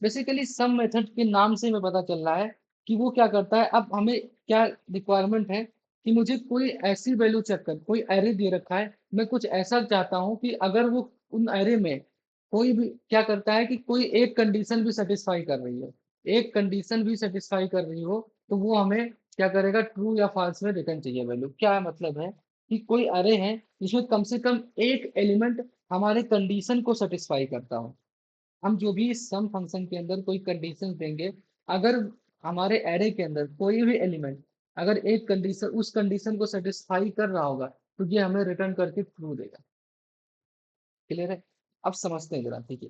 बेसिकली सम मेथड के नाम से हमें पता चल रहा है कि वो क्या करता है। अब हमें क्या रिक्वायरमेंट है कि मुझे कोई ऐसी वैल्यू चेक कर, कोई एरे दे रखा है, मैं कुछ ऐसा चाहता हूँ कि अगर वो उन एरे में कोई भी क्या करता है कि कोई एक कंडीशन भी सेटिस्फाई कर रही हो, एक कंडीशन भी सेटिस्फाई कर रही हो, तो वो हमें क्या करेगा? ट्रू या फॉल्स में रिटर्न चाहिए वैल्यू। क्या मतलब है कि कोई अरे है जिसमें कम से कम एक एलिमेंट हमारे कंडीशन को सेटिस्फाई करता हो। हम जो भी सम फंक्शन के अंदर कोई कंडीशन देंगे, अगर हमारे एरे के अंदर कोई भी एलिमेंट अगर एक कंडीशन उस कंडीशन को सेटिस्फाई कर रहा होगा, तो ये हमें रिटर्न करके ट्रू देगा। क्लियर है? अब समझते हैं जरा, ठीक है?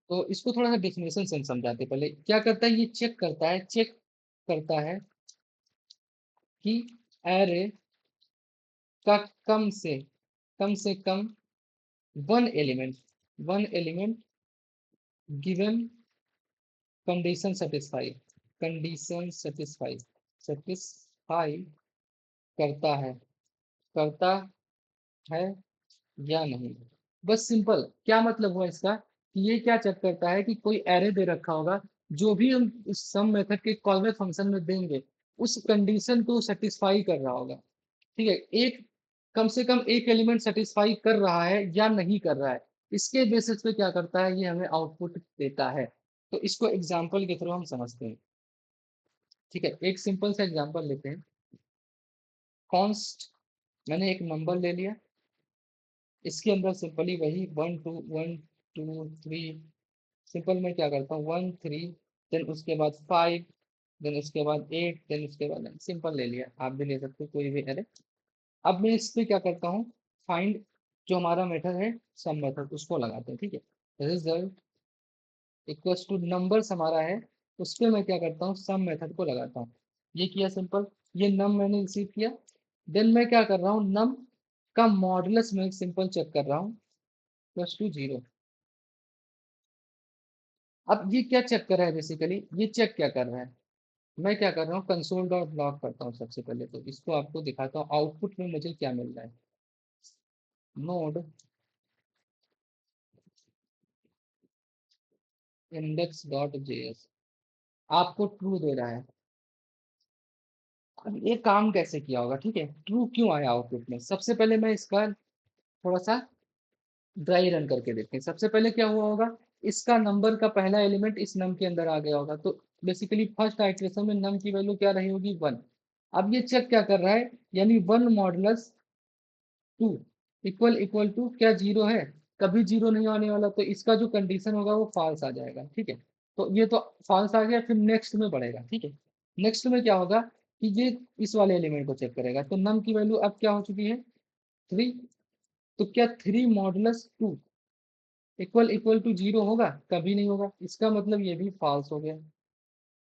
तो इसको थोड़ा सा डेफिनेशन से हम समझाते हैं। पहले क्या करता है? ये चेक करता है कि एरे का कम से कम one element given condition satisfy करता है करता है या नहीं। बस सिंपल क्या मतलब हुआ इसका कि ये क्या चेक करता है कि कोई एरे दे रखा होगा, जो भी हम इस सम मेथड के कॉलबैक फंक्शन में देंगे, उस कंडीशन को सेटिस्फाई कर रहा होगा। ठीक है, एक कम से कम एक एलिमेंट सेटिस्फाई कर रहा है या नहीं कर रहा है, इसके बेसिस पे क्या करता है? ये हमें आउटपुट देता है। तो इसको एग्जाम्पल के थ्रू हम समझते हैं। ठीक है, एक सिंपल सा एग्जांपल लेते हैं। कॉन्स्ट, मैंने एक नंबर ले लिया, इसके अंदर सिंपली वही 1 2 1 2 3, सिंपल मैं क्या करता हूँ 1 3, देन उसके बाद 5, देन उसके बाद 8, देन उसके बाद 9। सिंपल ले लिया, आप भी ले सकते हो कोई भी अरे। अब मैं इस पे क्या करता हूँ? फाइंड, जो हमारा मेथड है सम मेथड, उसको लगाते हैं। ठीक है, रिजल्ट इक्वल्स टू नंबर्स हमारा है, उस पे मैं क्या करता हूँ? सम मेथड को लगाता हूँ। ये किया सिंपल, ये नम मैंने रिसीव किया। देन मैं क्या कर रहा हूँ? नम का मॉडुलस में सिंपल चेक कर रहा हूँ, प्लस टू 0। अब ये क्या चेक कर रहा है? बेसिकली ये चेक क्या कर रहा है? मैं क्या कर रहा हूँ? कंसोल डॉट लॉग करता हूँ सबसे पहले, तो इसको आपको दिखाता हूँ आउटपुट में मुझे क्या मिल रहा है। नोड इंडेक्स डॉट जेएस आपको ट्रू दे रहा है। अब ये काम कैसे किया होगा? ठीक है, ट्रू क्यों आया आउटपुट में? सबसे पहले मैं इसका थोड़ा सा ड्राई रन करके देखते हैं। सबसे पहले क्या हुआ होगा? इसका नंबर का पहला एलिमेंट इस नम के अंदर आ गया होगा, तो बेसिकली फर्स्ट आइटरेशन में नम की वैल्यू क्या रही होगी? 1। अब ये चेक क्या कर रहा है? यानी 1 मॉडुलस 2 इक्वल इक्वल टू क्या 0 है? कभी 0 नहीं आने वाला, तो इसका जो कंडीशन होगा वो फॉल्स आ जाएगा। ठीक है, तो ये तो फॉल्स आ गया, फिर नेक्स्ट में बढ़ेगा। ठीक है, नेक्स्ट में क्या होगा कि ये इस वाले एलिमेंट को चेक करेगा, तो नम की वैल्यू अब क्या हो चुकी है? 3। तो क्या 3 मॉडुलस 2 इक्वल इक्वल टू 0 होगा? कभी नहीं होगा, इसका मतलब ये भी फॉल्स हो गया।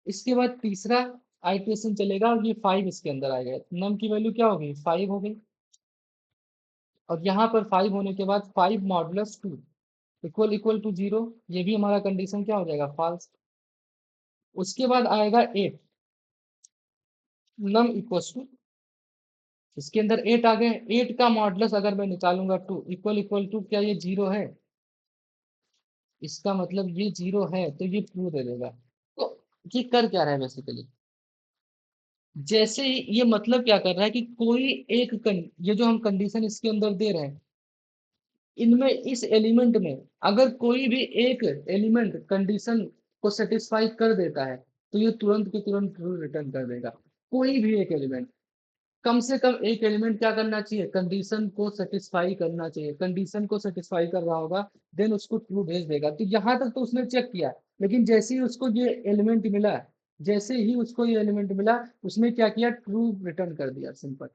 इसके बाद तीसरा आइटरेशन चलेगा और ये 5 इसके अंदर आ गया, नम की वैल्यू क्या हो गई? 5 हो गई। और यहाँ पर 5 होने के बाद 5 मॉडुलस 2 इक्वल इक्वल टू 0, ये भी हमारा कंडीशन क्या हो जाएगा? फॉल्स। उसके बाद आएगा 8, नम इक्वल टू, इसके अंदर 8 आ गए, 8 का मॉडुलस अगर मैं निकालूंगा 2 इक्वल इक्वल टू क्या ये 0 है? इसका मतलब ये 0 है तो ये ट्रू दे देगा। तो ये कर क्या रहा है बेसिकली, जैसे ही ये मतलब क्या कर रहा है कि कोई एक ये जो हम कंडीशन इसके अंदर दे रहे हैं, इनमें इस एलिमेंट में अगर कोई भी एक एलिमेंट कंडीशन को सेटिस्फाई कर देता है तो ये तुरंत के तुरंत ट्रू रिटर्न कर देगा। कोई भी एक एलिमेंट, कम से कम एक एलिमेंट क्या करना चाहिए, कंडीशन को सेटिस्फाई करना चाहिए। कंडीशन को सेटिस्फाई कर रहा होगा देन उसको ट्रू भेज देगा। तो यहाँ तक तो उसने चेक किया, लेकिन जैसे ही उसको ये एलिमेंट मिला, जैसे ही उसको ये एलिमेंट मिला, उसने क्या किया, ट्रू रिटर्न कर दिया सिंपल।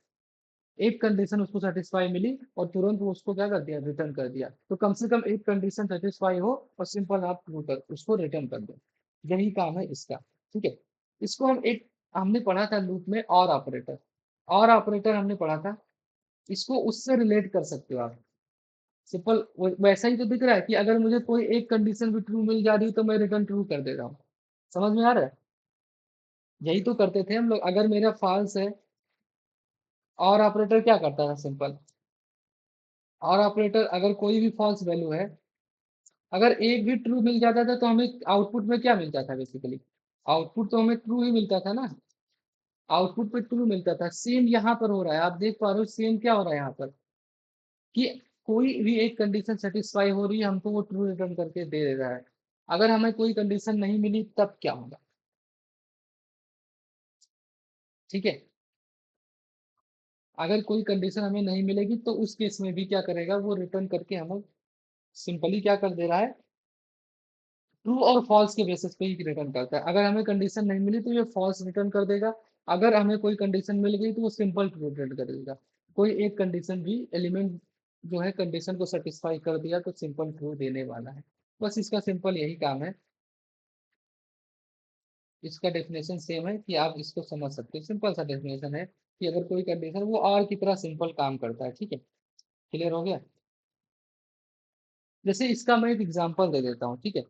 एक कंडीशन उसको सेटिस्फाई मिली और तुरंत वो उसको क्या कर दिया, रिटर्न कर दिया। तो कम से कम एक कंडीशन सेटिस्फाई हो और सिंपल आप ट्रू कर उसको रिटर्न कर दो। यही काम है इसका। ठीक है, इसको हम एक हमने पढ़ा था लूप में और ऑपरेटर। और ऑपरेटर हमने पढ़ा था, इसको उससे रिलेट कर सकते हो आप। सिंपल वैसा ही तो दिख रहा है कि अगर मुझे कोई एक कंडीशन भी ट्रू मिल जा रही है तो मैं रिटर्न ट्रू कर दे रहा हूँ। समझ में आ रहा है? यही तो करते थे हम लोग। अगर मेरा फॉल्स है, और ऑपरेटर क्या करता था सिंपल, और ऑपरेटर अगर कोई भी फॉल्स वैल्यू है, अगर एक भी ट्रू मिल जाता था तो हमें आउटपुट में क्या मिलता था बेसिकली, आउटपुट तो हमें ट्रू ही मिलता था ना। आउटपुट पे ट्रू मिलता था। सेम यहाँ पर हो रहा है, आप देख पा रहे हो सेम क्या हो रहा है यहाँ पर, कि कोई भी एक कंडीशन सेटिस्फाई हो रही है हमको वो ट्रू रिटर्न करके दे दे रहा है। अगर हमें कोई कंडीशन नहीं मिली तब क्या होगा। ठीक है, अगर कोई कंडीशन हमें नहीं मिलेगी तो उस केस में भी क्या करेगा, वो रिटर्न करके हमें सिंपली क्या कर दे रहा है, ट्रू और फॉल्स के बेसिस पे ही रिटर्न करता है। अगर हमें कंडीशन नहीं मिली तो ये फॉल्स रिटर्न कर देगा। अगर हमें कोई कंडीशन मिल गई तो वो सिंपल ट्रू रिटर्न कर देगा। कोई एक कंडीशन भी एलिमेंट जो है कंडीशन को सेटिस्फाई कर दिया तो सिंपल ट्रू देने वाला है। बस इसका सिंपल यही काम है। इसका डेफिनेशन सेम है कि आप इसको समझ सकते हो। सिंपल सा डेफिनेशन है कि अगर कोई कंडीशन वो और की तरह सिंपल काम करता है। ठीक है, क्लियर हो गया। जैसे इसका मैं एक एग्जांपल दे देता हूँ। ठीक है,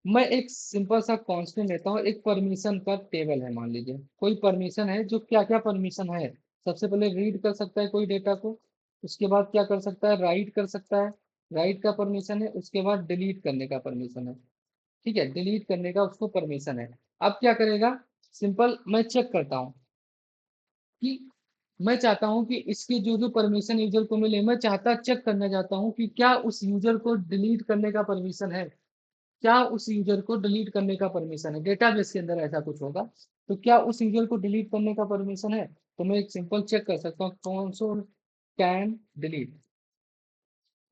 मैं एक सिंपल सा कांस्टेंट लेता हूँ, एक परमिशन का टेबल है। मान लीजिए कोई परमिशन है, जो क्या क्या परमिशन है, सबसे पहले रीड कर सकता है कोई डेटा को, उसके बाद क्या कर सकता है, राइट कर सकता है, राइट का परमिशन है, उसके बाद डिलीट करने का परमिशन है। ठीक है, डिलीट करने का उसको परमिशन है। अब क्या करेगा, सिंपल मैं चेक करता हूँ कि मैं चाहता हूं कि इसकी जो जो परमिशन यूजर को मिले, मैं चेक करना चाहता हूं कि क्या उस यूजर को डिलीट करने का परमिशन है, क्या उस यूजर को डिलीट करने का परमिशन है। डेटाबेस के अंदर ऐसा कुछ होगा, तो क्या उस यूजर को डिलीट करने का परमिशन है। तो मैं एक सिंपल चेक कर सकता हूँ, कंसोल कैन डिलीट।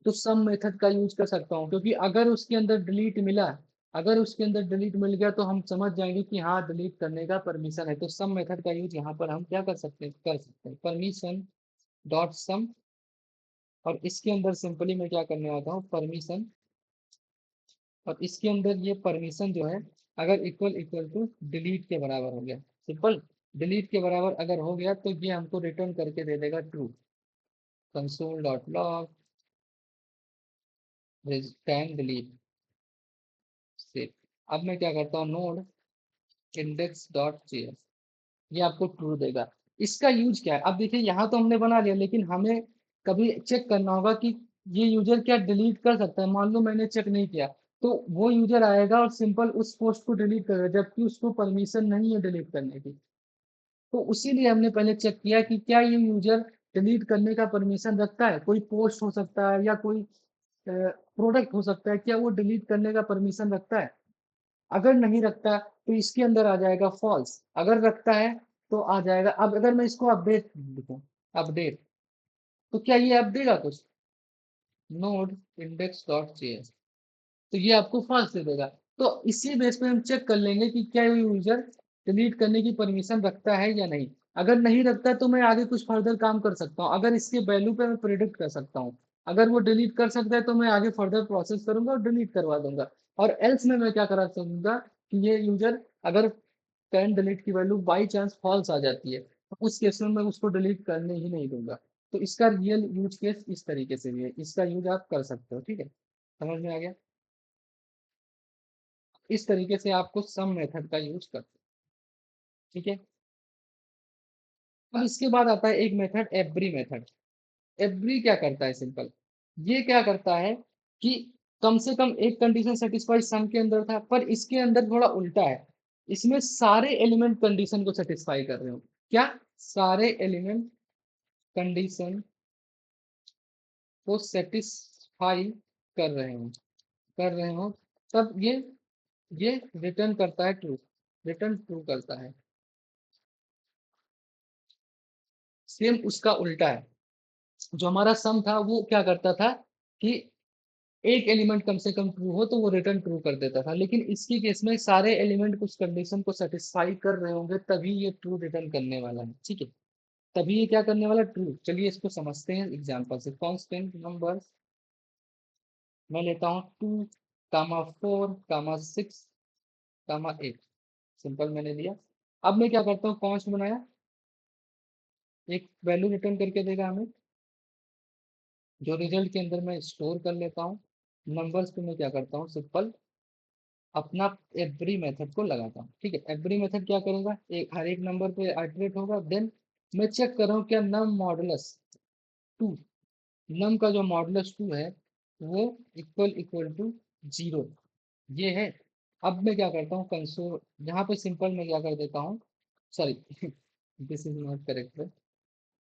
तो सम मेथड का यूज कर सकता हूँ, क्योंकि अगर उसके अंदर डिलीट मिला, अगर उसके अंदर डिलीट मिल गया तो हम समझ जाएंगे कि हाँ डिलीट करने का परमिशन है। तो सम मेथड का यूज यहाँ पर हम क्या कर सकते हैं, परमिशन डॉट सम। और इसके अंदर सिंपली मैं क्या करने वाला हूँ, परमिशन, और इसके अंदर ये परमिशन जो है अगर इक्वल इक्वल टू डिलीट के बराबर हो गया, सिंपल डिलीट के बराबर अगर हो गया तो ये हमको रिटर्न करके दे देगा true. Console dot log can delete से। अब मैं क्या करता हूँ, नोड इंडेक्स डॉट जेएस, ये आपको ट्रू देगा। इसका यूज क्या है, अब देखिए यहाँ तो हमने बना लिया, लेकिन हमें कभी चेक करना होगा कि ये यूजर क्या डिलीट कर सकता है। मान लो मैंने चेक नहीं किया, तो वो यूजर आएगा और सिंपल उस पोस्ट को डिलीट करेगा, जबकि उसको परमिशन नहीं है डिलीट करने की। तो उसीलिए हमने पहले चेक किया कि क्या ये यूजर डिलीट करने का परमिशन रखता है। कोई पोस्ट हो सकता है या कोई प्रोडक्ट हो सकता है, क्या वो डिलीट करने का परमिशन रखता है। अगर नहीं रखता तो इसके अंदर आ जाएगा फॉल्स, अगर रखता है तो आ जाएगा। अब अगर मैं इसको अपडेट लिखूं, अपडेट, तो क्या ये अब देगा कुछ, नोड इंडेक्स डॉट जेएस, तो ये आपको फॉल्स दे देगा। तो इसी बेस पे हम चेक कर लेंगे कि क्या ये यूजर डिलीट करने की परमिशन रखता है या नहीं। अगर नहीं रखता तो मैं आगे कुछ फर्दर काम कर सकता हूँ, अगर इसके वैल्यू पे मैं प्रिडिक्ट कर सकता हूँ। अगर वो डिलीट कर सकता है तो मैं आगे फर्दर प्रोसेस करूंगा और डिलीट करवा दूंगा। और एल्स में मैं क्या करा सकूंगा कि ये यूजर अगर कैन डिलीट की वैल्यू बाई चांस फॉल्स आ जाती है तो उस केस में मैं उसको डिलीट करने ही नहीं दूंगा। तो इसका रियल यूज केस इस तरीके से भी है, इसका यूज आप कर सकते हो। ठीक है, समझ में आ गया। इस तरीके से आपको सम मेथड का यूज करते हैं। ठीक है, अब इसके बाद आता है एक मेथड, एवरी मेथड। एवरी क्या करता है, सिंपल ये क्या करता है कि कम से कम एक कंडीशन सेटिस्फाई सम के अंदर था, पर इसके अंदर थोड़ा उल्टा है। इसमें सारे एलिमेंट कंडीशन को सेटिस्फाई कर रहे हो। क्या? सारे एलिमेंट कंडीशन को सेटिस्फाई कर रहे हो, कर रहे हो, तब ये रिटर्न करता है ट्रू, रिटर्न ट्रू करता है। सेम उसका उल्टा है। जो हमारा सम था वो क्या करता था कि एक एलिमेंट कम से कम ट्रू हो तो वो रिटर्न ट्रू कर देता था, लेकिन इसकी केस में सारे एलिमेंट कुछ कंडीशन को सेटिस्फाई कर रहे होंगे तभी ये ट्रू रिटर्न करने वाला है। ठीक है, तभी ये क्या करने वाला, ट्रू। चलिए इसको समझते हैं एग्जांपल से। कांस्टेंट नंबर मैं लेता हूँ 2, 4, 6, 8। सिंपल मैंने लिया। अब मैं क्या करता हूँ, कॉन्स्ट बनाया, एक वैल्यू रिटर्न करके देगा हमें, जो रिजल्ट के अंदर मैं स्टोर कर लेता हूँ। नंबर्स पे मैं क्या करता हूँ, सिंपल अपना एवरी मेथड को लगाता हूँ। ठीक है, एवरी मेथड क्या करेगा, एक हर एक नंबर पे आइटरेट होगा। देन मैं चेक कर रहा हूँ क्या नम मॉडुलस 2, नम का जो मॉडुलस 2 है वो इक्वल टू 0 ये है। अब मैं क्या करता हूँ, कंसोल यहाँ पे सिंपल मैं क्या कर देता हूँ, sorry this is not correct.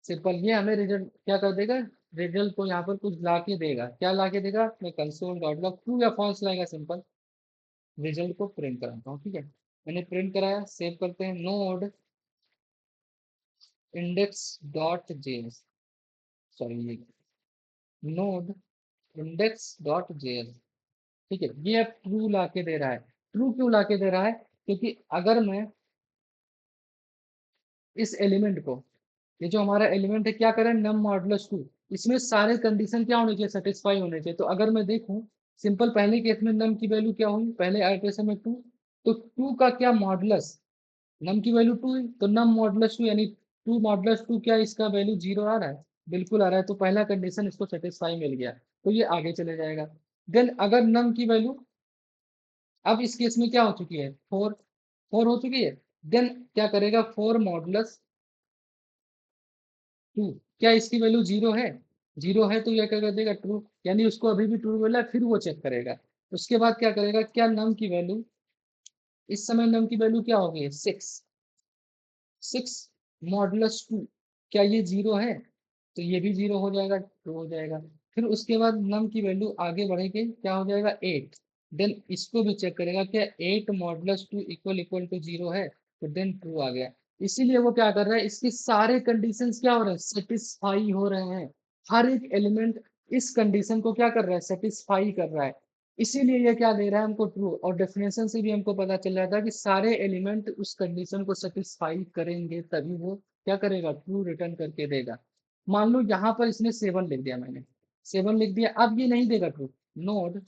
Simple ये हमें रिजल्ट क्या कर देगा, रिजल्ट को यहाँ पर कुछ ला के देगा। क्या ला के देगा, मैं कंसोल डॉट लॉग ट्रू या फॉल्स लाएगा। सिंपल रिजल्ट को प्रिंट कराता हूँ। ठीक है, मैंने प्रिंट कराया, सेव करते हैं। Node index dot JS, sorry ये नोड इंडेक्स डॉट जेएस। ठीक है, ये अब ट्रू ला के दे रहा है। ट्रू क्यों ला के दे रहा है, क्योंकि अगर मैं इस एलिमेंट को, ये जो हमारा एलिमेंट है क्या करें, नम मॉडुलस 2, इसमें सारे कंडीशन क्या होने चाहिए, सेटिस्फाई होने चाहिए। तो अगर मैं देखूं, सिंपल पहले केस में नम की वैल्यू क्या हुई, पहले आइटरेशन में 2, तो 2 का क्या मॉडुलस, नम की वैल्यू 2 है तो नम मॉडुलस 2 यानी 2 मॉडुलस 2 क्या इसका वैल्यू 0 आ रहा है, बिल्कुल आ रहा है। तो पहला कंडीशन इसको सेटिस्फाई मिल गया, तो ये आगे चले जाएगा। देन अगर नम की वैल्यू, अब इस केस में क्या हो चुकी है, 4, 4 हो चुकी है। देन क्या करेगा, 4 मॉडुलस 2, क्या इसकी वैल्यू 0 है, 0 है तो यह क्या कर देगा, ट्रू, यानी उसको अभी भी ट्रू मिला, फिर वो चेक करेगा। उसके बाद क्या करेगा, क्या नम की वैल्यू, इस समय नम की वैल्यू क्या होगी, 6, 6 मॉडुलस 2, क्या ये 0 है, तो ये भी 0 हो जाएगा, ट्रू हो जाएगा। फिर उसके बाद नम की वैल्यू आगे बढ़ेगी, क्या हो जाएगा, 8। देन इसको भी चेक करेगा, क्या 8 मॉडुलस 2 इक्वल टू 0 है, तो देन ट्रू आ गया। इसीलिए वो क्या कर रहा है, इसके सारे कंडीशंस क्या हो रहे हैं, सेटिस्फाई हो रहे हैं। हर एक एलिमेंट इस कंडीशन को क्या कर रहा है, सेटिस्फाई कर रहा है। इसीलिए ये क्या दे रहा है हमको, ट्रू। और डेफिनेशन से भी हमको पता चल रहा था कि सारे एलिमेंट उस कंडीशन को सेटिस्फाई करेंगे तभी वो क्या करेगा, ट्रू रिटर्न करके देगा। मान लो यहाँ पर इसने 7 लिख दिया, मैंने 7 लिख दिया, अब ये नहीं देगा true. Node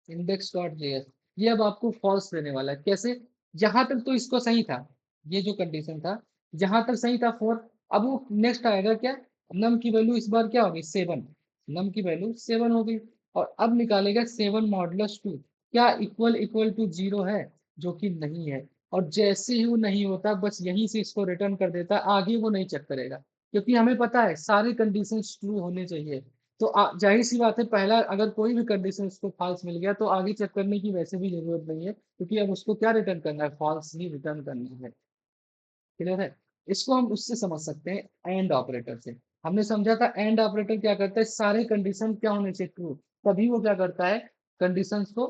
index dot JS, ये अब आपको फॉल्स देने वाला है। कैसे, यहाँ तक तो इसको सही था, ये जो कंडीशन था यहाँ तक सही था 4। अब वो नेक्स्ट आएगा क्या, नम की वैल्यू इस बार क्या होगी, 7, नम की वैल्यू 7 हो गई। और अब निकालेगा 7 मॉडुलस 2, क्या इक्वल टू 0 है, जो कि नहीं है। और जैसे ही वो नहीं होता, बस यहीं से इसको रिटर्न कर देता, आगे वो नहीं चेक करेगा, क्योंकि हमें पता है सारे कंडीशन ट्रू होने चाहिए। तो जाहिर सी बात है, पहला अगर कोई भी कंडीशन उसको फॉल्स मिल गया तो आगे चेक करने की वैसे भी जरूरत नहीं है, क्योंकि अब उसको क्या रिटर्न करना है, फॉल्स ही रिटर्न करना है। क्लियर है, इसको हम उससे समझ सकते हैं, एंड ऑपरेटर से। हमने समझा था एंड ऑपरेटर क्या करता है, सारे कंडीशन क्या होने चाहिए, ट्रू, तभी वो क्या करता है, कंडीशंस को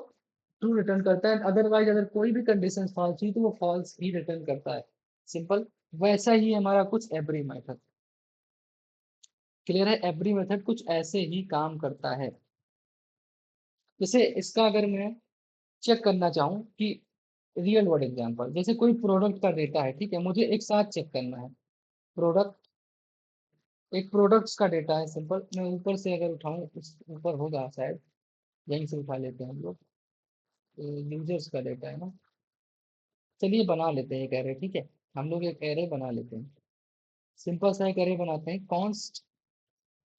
ट्रू रिटर्न करता है। अदरवाइज अगर कोई भी कंडीशन फॉल्स हुई तो वो फॉल्स ही रिटर्न करता है। सिंपल वैसा ही हमारा कुछ एवरी मेथड। क्लियर है, एवरी मेथड कुछ ऐसे ही काम करता है। जैसे इसका अगर मैं चेक करना चाहूँ कि रियल वर्ल्ड एग्जांपल, जैसे कोई प्रोडक्ट का डेटा है, ठीक है, मुझे एक साथ चेक करना है। प्रोडक्ट, एक प्रोडक्ट्स का डेटा है। सिंपल मैं ऊपर से अगर उठाऊं, उस ऊपर होगा शायद, यहीं से उठा लेते हैं हम लोग। यूजर्स का डेटा है ना, चलिए बना लेते हैं एक एरे। ठीक है, हम लोग एक एरे बना लेते हैं। सिंपल सा एक एरे बनाते हैं, कॉन्स्ट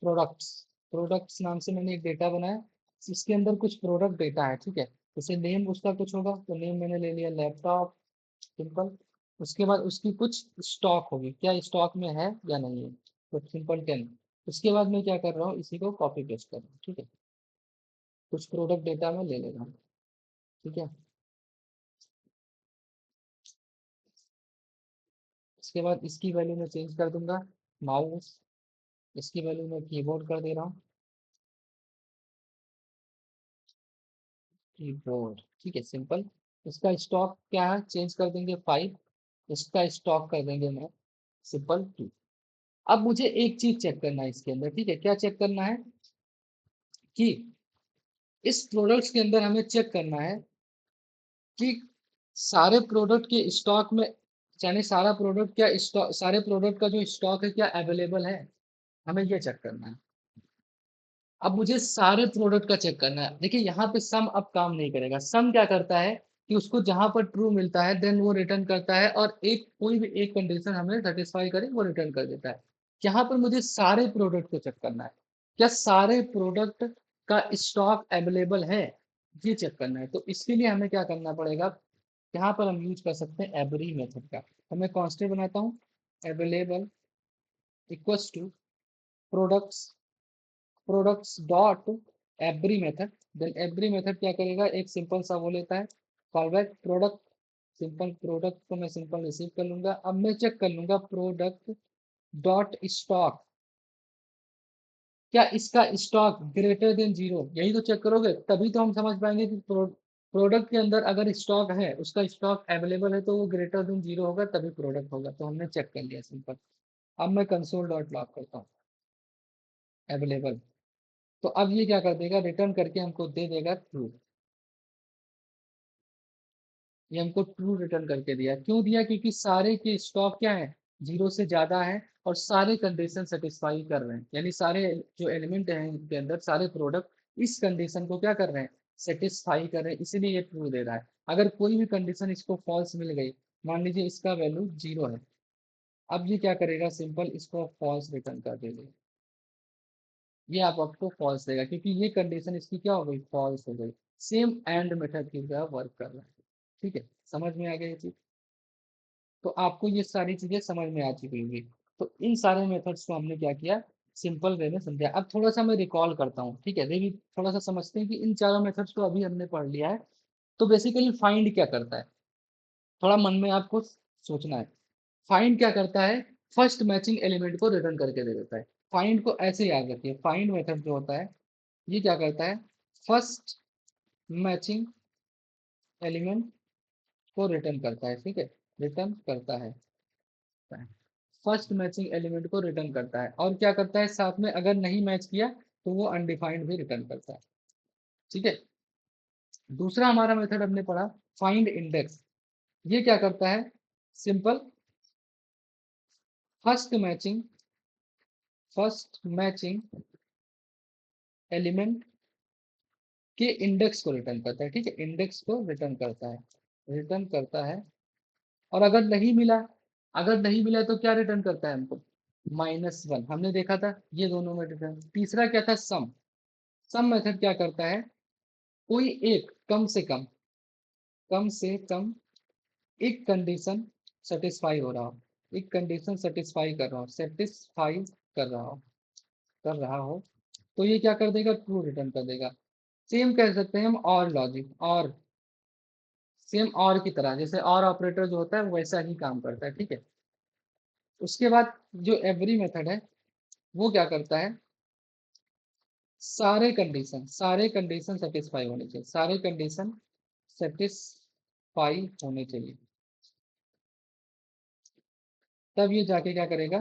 प्रोडक्ट्स। प्रोडक्ट्स नाम से मैंने एक डेटा बनाया, इसके अंदर कुछ प्रोडक्ट डेटा है। ठीक है, जैसे नेम उसका कुछ होगा, तो नेम मैंने ले लिया लैपटॉप। सिंपल, उसके बाद उसकी कुछ स्टॉक होगी, क्या स्टॉक में है या नहीं है, तो सिंपल 10। उसके बाद मैं क्या कर रहा हूँ, इसी को कॉपी पेस्ट कर रहा हूँ। ठीक है, कुछ प्रोडक्ट डेटा में ले लेगा, ठीक है। इसके बाद इसकी वैल्यू मैं चेंज कर दूंगा माउस, इसकी वैल्यू मैं कीबोर्ड कर दे रहा हूँ, कीबोर्ड, ठीक है, सिंपल। इसका स्टॉक क्या है, चेंज कर देंगे 5, इसका स्टॉक कर देंगे मैं सिंपल 2। अब मुझे एक चीज चेक करना है इसके अंदर, ठीक है, क्या चेक करना है कि इस प्रोडक्ट्स के अंदर हमें चेक करना है कि सारे प्रोडक्ट के स्टॉक में, यानी सारा प्रोडक्ट क्या स्टॉक, सारे प्रोडक्ट का जो स्टॉक है क्या अवेलेबल है, हमें ये चेक करना है। अब मुझे सारे प्रोडक्ट का चेक करना है। देखिए यहाँ पे सम अब काम नहीं करेगा। सम क्या करता है कि उसको जहां पर ट्रू मिलता है देन वो रिटर्न करता है, और एक कोई भी एक कंडीशन हमें सेटिस्फाई करे वो रिटर्न कर देता है। यहाँ पर मुझे सारे प्रोडक्ट को चेक करना है, क्या सारे प्रोडक्ट का स्टॉक अवेलेबल है, ये चेक करना है। तो इसके लिए हमें क्या करना पड़ेगा, यहाँ पर हम यूज कर सकते हैं एवरी मेथड का। तो मैं कांस्टेंट बनाता हूँ, available equals to products, products dot every method. Then every method क्या करेगा, एक सिंपल सा वो लेता है कॉलबैक प्रोडक्ट, सिंपल प्रोडक्ट को मैं सिंपल रिसीव कर लूंगा। अब मैं चेक कर लूंगा प्रोडक्ट डॉट स्टॉक, क्या इसका स्टॉक ग्रेटर देन जीरो, यही तो चेक करोगे, तभी तो हम समझ पाएंगे कि प्रोडक्ट के अंदर अगर स्टॉक है, उसका स्टॉक अवेलेबल है, तो वो ग्रेटर देन जीरो होगा तभी प्रोडक्ट होगा। तो हमने चेक कर लिया सिंपल। अब मैं कंसोल डॉट लॉग करता हूँ अवेलेबल, तो अब ये क्या कर देगा, रिटर्न करके हमको दे देगा ट्रू। ये हमको ट्रू रिटर्न करके दिया, क्यों दिया, क्योंकि सारे के स्टॉक क्या है, जीरो से ज्यादा है, और सारे कंडीशन सेटिस्फाई कर रहे हैं, यानी सारे जो एलिमेंट हैं इनके अंदर, सारे प्रोडक्ट इस कंडीशन को क्या कर रहे हैं, सेटिस्फाई कर रहे हैं, इसीलिए ये ट्रू दे रहा है। अगर कोई भी कंडीशन इसको फॉल्स मिल गई, मान लीजिए इसका वैल्यू जीरो है, अब ये क्या करेगा, सिंपल इसको फॉल्स रिटर्न कर देगा। ये आप आपको फॉल्स देगा, क्योंकि ये कंडीशन इसकी क्या हो गई, फॉल्स हो गई। सेम एंड मेथड की तरह वर्क कर रहा है, ठीक है, समझ में आ गया ये चीज। तो आपको ये सारी चीजें समझ में आ चुकी होंगी। तो इन सारे मेथड्स को हमने क्या किया, सिंपल वे में समझा। अब थोड़ा सा मैं रिकॉल करता हूँ, ठीक है, ये भी थोड़ा सा समझते हैं कि इन चारों मेथड्स को अभी हमने पढ़ लिया है। तो बेसिकली फाइंड क्या करता है, थोड़ा मन में आपको सोचना है। फाइंड क्या करता है, फर्स्ट मैचिंग एलिमेंट को रिटर्न करके दे देता है। फाइंड को ऐसे याद रखिए, फाइंड मेथड जो होता है ये क्या करता है, फर्स्ट मैचिंग एलिमेंट को रिटर्न करता है, ठीक है, रिटर्न करता है, फर्स्ट मैचिंग एलिमेंट को रिटर्न करता है, और क्या करता है साथ में, अगर नहीं मैच किया तो वो अनडिफाइंड भी रिटर्न करता है, ठीक है। दूसरा हमारा मेथड हमने पढ़ा फाइंड इंडेक्स, ये क्या करता है, simple first matching, first matching element के इंडेक्स को रिटर्न करता है, ठीक है, इंडेक्स को रिटर्न करता है, रिटर्न करता है। और अगर नहीं मिला, अगर नहीं मिला तो क्या रिटर्न करता है हमको, -1, हमने देखा था ये दोनों में रिटर्न। तीसरा क्या था, सम, सम मेथड क्या करता है, कोई एक कम से कम एक कंडीशन सेटिस्फाई हो रहा हो, एक कंडीशन सेटिस्फाई कर रहा हो, सेटिस्फाई कर रहा हो, कर रहा हो, तो ये क्या कर देगा, ट्रू रिटर्न कर देगा। सेम कह सकते हैं हम और लॉजिक, और सेम और की तरह, जैसे और ऑपरेटर जो होता है वैसा ही काम करता है, ठीक है। उसके बाद जो एवरी मेथड है वो क्या करता है, सारे कंडीशन सेटिस्फाई होने चाहिए, सारे कंडीशन सेटिस्फाई होने चाहिए, तब ये जाके क्या करेगा,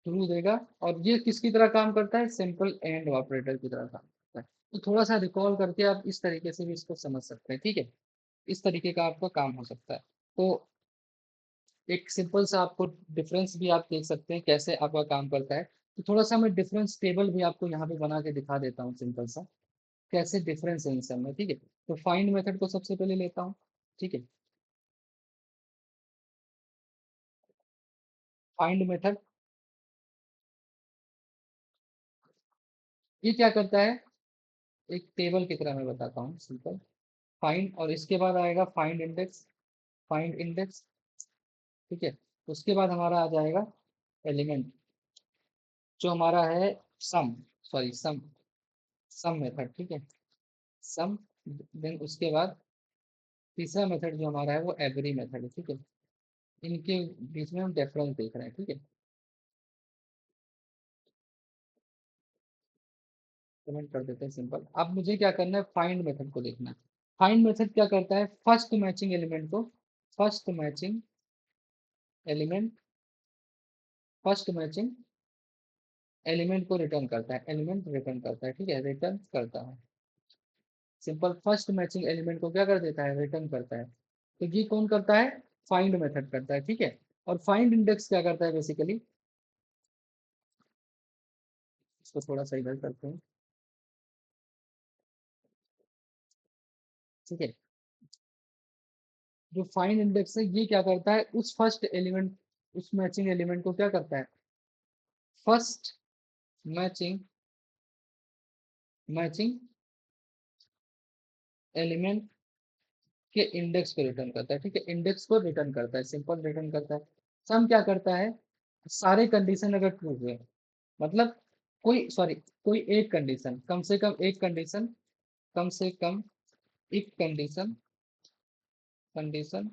ट्रू देगा। और ये किसकी तरह काम करता है, सिंपल एंड ऑपरेटर की तरह काम करता है। तो थोड़ा सा रिकॉल करके आप इस तरीके से भी इसको समझ सकते हैं, ठीक है, इस तरीके का आपका काम हो सकता है। तो एक सिंपल सा आपको डिफरेंस भी आप देख सकते हैं कैसे आपका काम करता है। तो थोड़ा सा मैं डिफरेंस टेबल भी आपको यहाँ पे बना के दिखा देता हूँ सिंपल सा, कैसे डिफरेंस है इन सब में, ठीक है। तो फाइंड मेथड को सबसे पहले लेता हूँ, ठीक है, फाइंड मेथड ये क्या करता है, एक टेबल की तरह मैं बताता हूँ सिंपल, फाइंड, और इसके बाद आएगा फाइंड इंडेक्स, फाइंड इंडेक्स, ठीक है। उसके बाद हमारा आ जाएगा एलिमेंट, जो हमारा है सम, सॉरी सम, सम मेथड, ठीक है, सम, देन उसके बाद तीसरा मेथड जो हमारा है वो एवरी मेथड है, ठीक है। इनके बीच में हम डिफरेंस देख रहे हैं, ठीक है। कमेंट कर देते हैं सिंपल। अब मुझे क्या करना है, फाइंड मेथड को देखना है। फाइंड मेथड क्या करता है, first matching element first matching element को रिटर्न करता है, एलिमेंट रिटर्न करता है, ठीक है, रिटर्न करता है। सिंपल फर्स्ट मैचिंग एलिमेंट को क्या कर देता है, रिटर्न करता है। तो ये कौन करता है, फाइंड मेथड करता है, ठीक है। और फाइंड इंडेक्स क्या करता है बेसिकली, इसको थोड़ा सा इधर करते हैं, ठीक है। जो फाइंड इंडेक्स है ये क्या करता है, उस फर्स्ट एलिमेंट, उस मैचिंग एलिमेंट को क्या करता है, फर्स्ट मैचिंग मैचिंग एलिमेंट के इंडेक्स को रिटर्न करता है, ठीक है। इंडेक्स को रिटर्न करता है, सिंपल रिटर्न करता है। सम क्या करता है, सारे कंडीशन अगर ट्रू हुए, मतलब कोई एक कंडीशन, कम से कम एक कंडीशन, कम से कम एक कंडीशन कंडीशन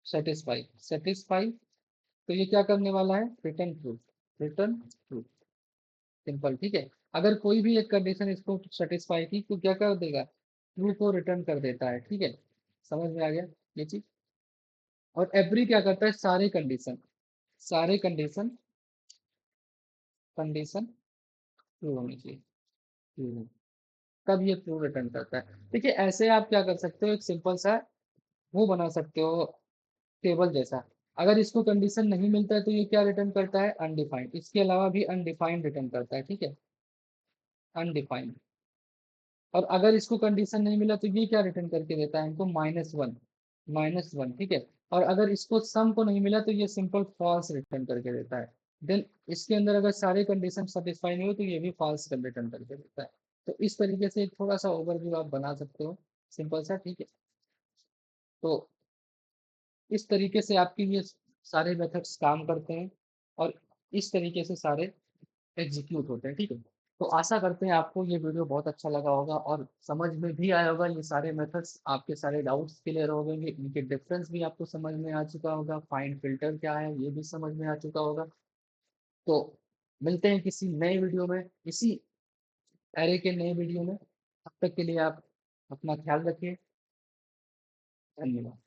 सेटिस्फाई सेटिस्फाई, तो ये क्या करने वाला है, return true, return true, simple, ठीक है। अगर कोई भी एक कंडीशन इसको सेटिस्फाई की तो क्या कर देगा, ट्रू को रिटर्न कर देता है, ठीक है। समझ में आ गया ये चीज। और एवरी क्या करता है, सारे कंडीशन कंडीशन ट्रू होनी चाहिए, ट्रू हो, तब ये ट्रू रिटर्न करता है। देखिए ऐसे आप क्या कर सकते हो, एक सिंपल सा वो बना सकते हो, टेबल जैसा। अगर इसको कंडीशन नहीं मिलता है तो ये क्या रिटर्न करता है, अनडिफाइंड। इसके अलावा भी अनडिफाइंड रिटर्न करता है, ठीक है, अनडिफाइंड। और अगर इसको कंडीशन नहीं मिला तो ये क्या रिटर्न करके देता है हमको, माइनस वन, ठीक है। और अगर इसको सम को नहीं मिला तो ये सिंपल फॉल्स रिटर्न करके देता है। देन इसके अंदर अगर सारे कंडीशन सेटिस्फाई नहीं हो तो ये भी फॉल्स रिटर्न करके देता है। तो इस तरीके से एक थोड़ा सा ओवरव्यू आप बना सकते हो, सिंपल सा, ठीक है। तो इस तरीके से आपके ये सारे मेथड्स काम करते हैं और इस तरीके से सारे एग्जीक्यूट होते हैं, ठीक है। तो आशा करते हैं आपको ये वीडियो बहुत अच्छा लगा होगा और समझ में भी आया होगा, ये सारे मेथड्स आपके सारे डाउट्स क्लियर हो गए, इनके डिफरेंस भी आपको समझ में आ चुका होगा, फाइंड फिल्टर क्या है ये भी समझ में आ चुका होगा। तो मिलते हैं किसी नए वीडियो में, इसी एरे के नए वीडियो में। तब तक के लिए आप अपना ख्याल रखिए। धन्यवाद।